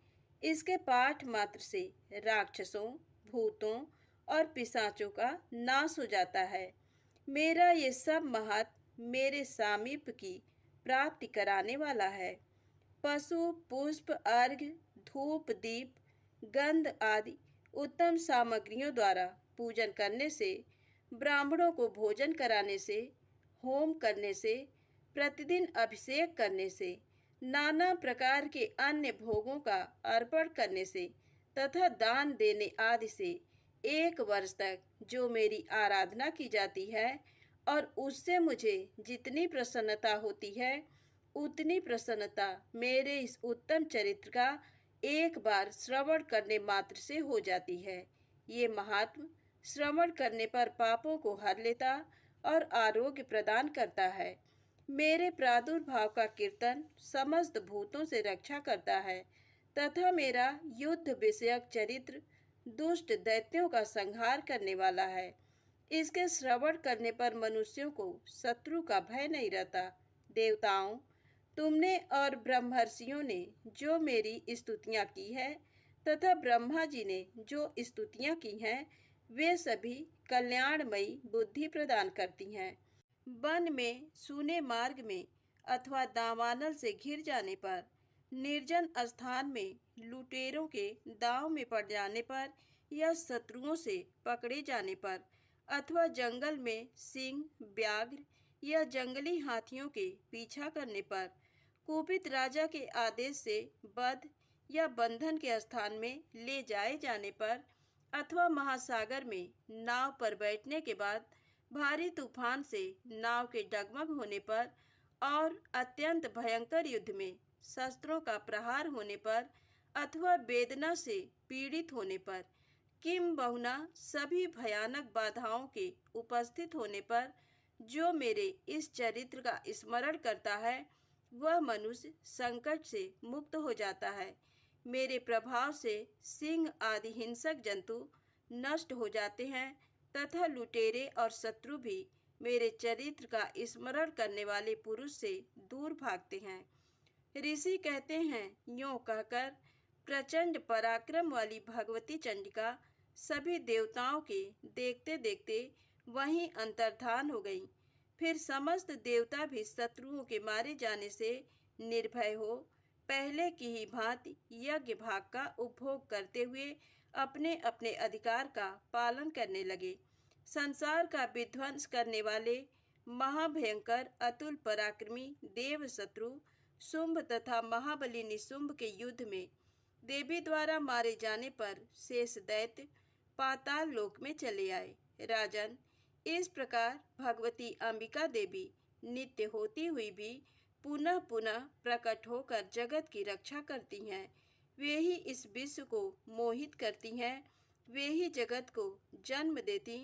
इसके पाठ मात्र से राक्षसों, भूतों और पिशाचों का नाश हो जाता है। मेरा ये सब महात्म मेरे सामीप्य की प्राप्ति कराने वाला है। पशु, पुष्प, अर्घ्य, धूप, दीप, गंध आदि उत्तम सामग्रियों द्वारा पूजन करने से, ब्राह्मणों को भोजन कराने से, होम करने से, प्रतिदिन अभिषेक करने से, नाना प्रकार के अन्य भोगों का अर्पण करने से तथा दान देने आदि से 1 वर्ष तक जो मेरी आराधना की जाती है और उससे मुझे जितनी प्रसन्नता होती है, उतनी प्रसन्नता मेरे इस उत्तम चरित्र का एक बार श्रवण करने मात्र से हो जाती है। ये महात्म श्रवण करने पर पापों को हर लेता और आरोग्य प्रदान करता है। मेरे प्रादुर्भाव का कीर्तन समस्त भूतों से रक्षा करता है तथा मेरा युद्ध विषयक चरित्र दुष्ट दैत्यों का संहार करने वाला है। इसके श्रवण करने पर मनुष्यों को शत्रु का भय नहीं रहता। देवताओं, तुमने और ब्रह्मर्षियों ने जो मेरी स्तुतियां की है तथा ब्रह्मा जी ने जो स्तुतियां की हैं, वे सभी कल्याणमयी बुद्धि प्रदान करती हैं। वन में, सूने मार्ग में अथवा दावानल से घिर जाने पर, निर्जन स्थान में लुटेरों के दांव में पड़ जाने पर या शत्रुओं से पकड़े जाने पर अथवा जंगल में सिंह, व्याघ्र या जंगली हाथियों के पीछा करने पर, कुपित राजा के आदेश से वध या बंधन के स्थान में ले जाए जाने पर अथवा महासागर में नाव पर बैठने के बाद भारी तूफान से नाव के डगमग होने पर और अत्यंत भयंकर युद्ध में शस्त्रों का प्रहार होने पर अथवा वेदना से पीड़ित होने पर किंबहुना सभी भयानक बाधाओं के उपस्थित होने पर जो मेरे इस चरित्र का स्मरण करता है वह मनुष्य संकट से मुक्त हो जाता है। मेरे प्रभाव से सिंह आदि हिंसक जंतु नष्ट हो जाते हैं तथा लुटेरे और शत्रु भी मेरे चरित्र का स्मरण करने वाले पुरुष से दूर भागते हैं। ऋषि कहते हैं, यूं कहकर प्रचंड पराक्रम वाली भगवती चंडिका सभी देवताओं के देखते देखते वहीं अंतर्धान हो गई। फिर समस्त देवता भी शत्रुओं के मारे जाने से निर्भय हो पहले की ही भांति यज्ञ भाग का उपभोग करते हुए अपने अपने अधिकार का पालन करने लगे। संसार का विध्वंस करने वाले महाभयंकर अतुल पराक्रमी देव शत्रु शुंभ तथा महाबली निशुंभ के युद्ध में देवी द्वारा मारे जाने पर शेष दैत्य पाताल लोक में चले आए। राजन, इस प्रकार भगवती अंबिका देवी नित्य होती हुई भी पुनः पुनः प्रकट होकर जगत की रक्षा करती हैं। वे ही इस विश्व को मोहित करती हैं, वे ही जगत को जन्म देती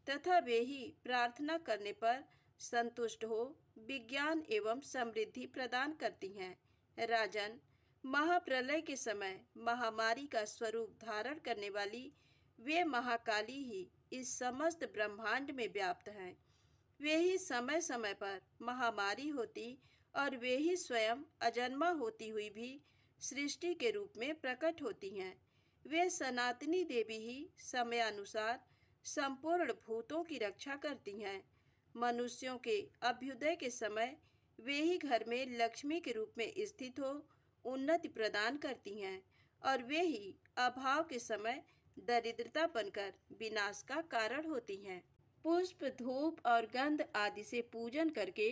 तथा वे ही प्रार्थना करने पर संतुष्ट हो विज्ञान एवं समृद्धि प्रदान करती हैं। राजन, महाप्रलय के समय महामारी का स्वरूप धारण करने वाली वे महाकाली ही इस समस्त ब्रह्मांड में व्याप्त हैं। वे ही समय समय पर महामारी होती और वे ही स्वयं अजन्मा होती हुई भी सृष्टि के रूप में प्रकट होती हैं। वे सनातनी देवी ही समयानुसार संपूर्ण भूतों की रक्षा करती हैं। मनुष्यों के अभ्युदय के समय वे ही घर में लक्ष्मी के रूप में स्थित हो उन्नति प्रदान करती हैं और वे ही अभाव के समय दरिद्रता बनकर विनाश का कारण होती हैं। पुष्प, धूप और गंध आदि से पूजन करके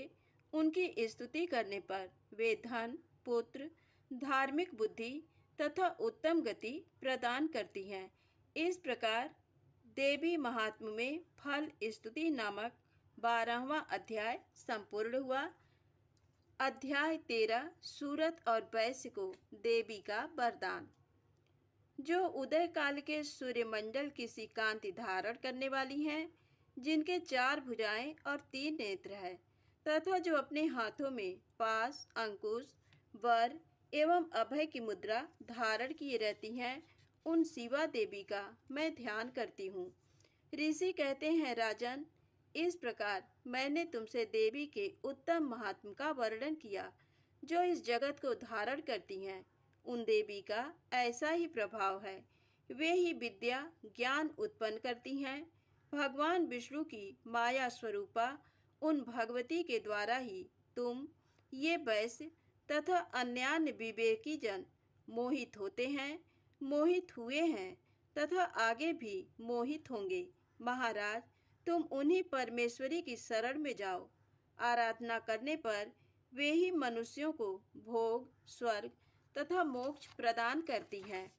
उनकी स्तुति करने पर वे धन, पुत्र, धार्मिक बुद्धि तथा उत्तम गति प्रदान करती हैं। इस प्रकार देवी महात्म्य में फल स्तुति नामक 12वां अध्याय संपूर्ण हुआ। अध्याय 13 सूरत और वैश्य को देवी का वरदान। जो उदय काल के सूर्यमंडल की सी कांति धारण करने वाली हैं, जिनके 4 भुजाएं और 3 नेत्र है तथा जो अपने हाथों में पास, अंकुश, वर एवं अभय की मुद्रा धारण किए रहती हैं, उन शिवा देवी का मैं ध्यान करती हूँ। ऋषि कहते हैं, राजन, इस प्रकार मैंने तुमसे देवी के उत्तम महात्म का वर्णन किया जो इस जगत को धारण करती हैं। उन देवी का ऐसा ही प्रभाव है। वे ही विद्या ज्ञान उत्पन्न करती हैं। भगवान विष्णु की माया स्वरूपा उन भगवती के द्वारा ही तुम ये वैश्य तथा अन्यान्य विवेकी जन मोहित होते हैं, मोहित हुए हैं तथा आगे भी मोहित होंगे। महाराज, तुम उन्हीं परमेश्वरी की शरण में जाओ। आराधना करने पर वे ही मनुष्यों को भोग, स्वर्ग तथा मोक्ष प्रदान करती हैं।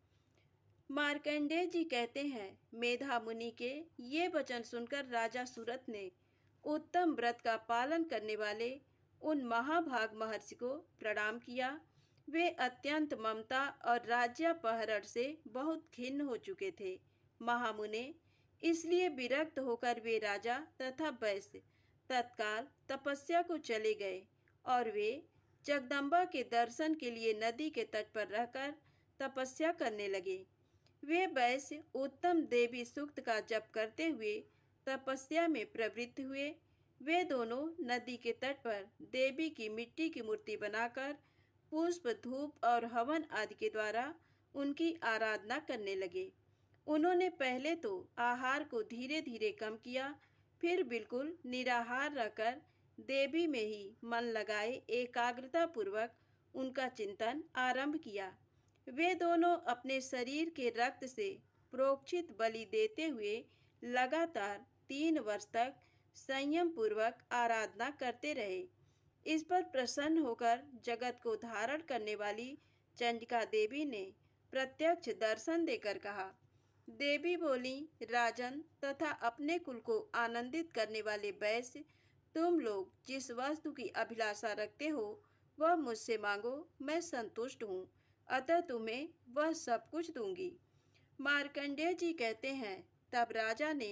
मार्कंडेय जी कहते हैं, मेधा मुनि के ये वचन सुनकर राजा सूरत ने उत्तम व्रत का पालन करने वाले उन महाभाग महर्षि को प्रणाम किया। वे अत्यंत ममता और राज्यापहरण से बहुत खिन्न हो चुके थे। महामुने, इसलिए विरक्त होकर वे राजा तथा वैश्य तत्काल तपस्या को चले गए और वे जगदम्बा के दर्शन के लिए नदी के तट पर रहकर तपस्या करने लगे। वे वैश्य उत्तम देवी सूक्त का जप करते हुए तपस्या में प्रवृत्त हुए। वे दोनों नदी के तट पर देवी की मिट्टी की मूर्ति बनाकर पुष्प, धूप और हवन आदि के द्वारा उनकी आराधना करने लगे। उन्होंने पहले तो आहार को धीरे धीरे कम किया, फिर बिल्कुल निराहार रहकर देवी में ही मन लगाए एकाग्रता पूर्वक उनका चिंतन आरंभ किया। वे दोनों अपने शरीर के रक्त से प्रोक्षित बलि देते हुए लगातार 3 वर्ष तक संयम पूर्वक आराधना करते रहे। इस पर प्रसन्न होकर जगत को धारण करने वाली चंडिका देवी ने प्रत्यक्ष दर्शन देकर कहा। देवी बोली, राजन तथा अपने कुल को आनंदित करने वाले वैश्य, तुम लोग जिस वस्तु की अभिलाषा रखते हो वह मुझसे मांगो, मैं संतुष्ट हूँ, अतः तुम्हें वह सब कुछ दूंगी। मार्कंडेय जी कहते हैं, तब राजा ने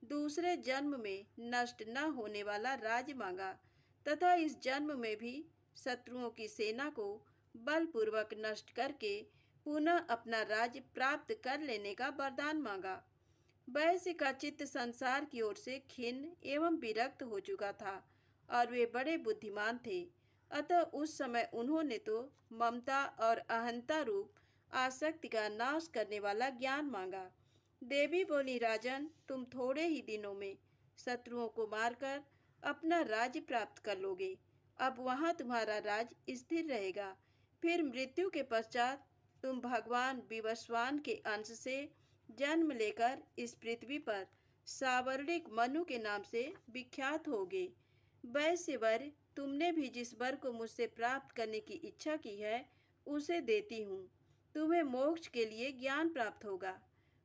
दूसरे जन्म में नष्ट न होने वाला राज्य मांगा तथा इस जन्म में भी शत्रुओं की सेना को बलपूर्वक नष्ट करके पुनः अपना राज्य प्राप्त कर लेने का वरदान मांगा। वैश्य का चित्त संसार की ओर से खिन्न एवं विरक्त हो चुका था और वे बड़े बुद्धिमान थे, अतः उस समय उन्होंने तो ममता और अहंता रूप आसक्ति का नाश करने वाला ज्ञान मांगा। देवी बोली, राजन तुम थोड़े ही दिनों में शत्रुओं को मारकर अपना राज्य प्राप्त कर लोगे। अब वहाँ तुम्हारा राज्य स्थिर रहेगा। फिर मृत्यु के पश्चात तुम भगवान विवस्वान के अंश से जन्म लेकर इस पृथ्वी पर सावर्णिक मनु के नाम से विख्यात होगे। वैश्य वर, तुमने भी जिस वर को मुझसे प्राप्त करने की इच्छा की है उसे देती हूँ। तुम्हें मोक्ष के लिए ज्ञान प्राप्त होगा।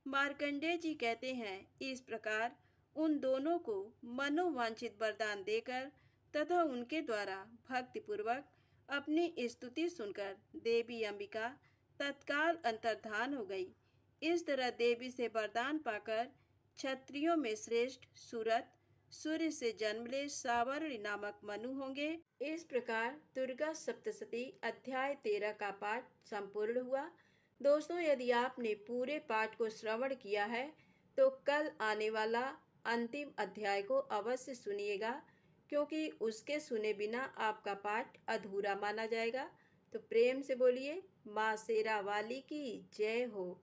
मार्कंडेय जी कहते हैं, इस प्रकार उन दोनों को मनोवांछित वरदान देकर तथा उनके द्वारा भक्तिपूर्वक अपनी स्तुति सुनकर देवी अंबिका तत्काल अंतर्धान हो गई। इस तरह देवी से वरदान पाकर क्षत्रियों में श्रेष्ठ सुरत सूर्य से जन्म ले सावर्ण नामक मनु होंगे। इस प्रकार दुर्गा सप्तशती अध्याय 13 का पाठ संपूर्ण हुआ। दोस्तों, यदि आपने पूरे पाठ को श्रवण किया है तो कल आने वाला अंतिम अध्याय को अवश्य सुनिएगा, क्योंकि उसके सुने बिना आपका पाठ अधूरा माना जाएगा। तो प्रेम से बोलिए, माँ शेरा वाली की जय हो।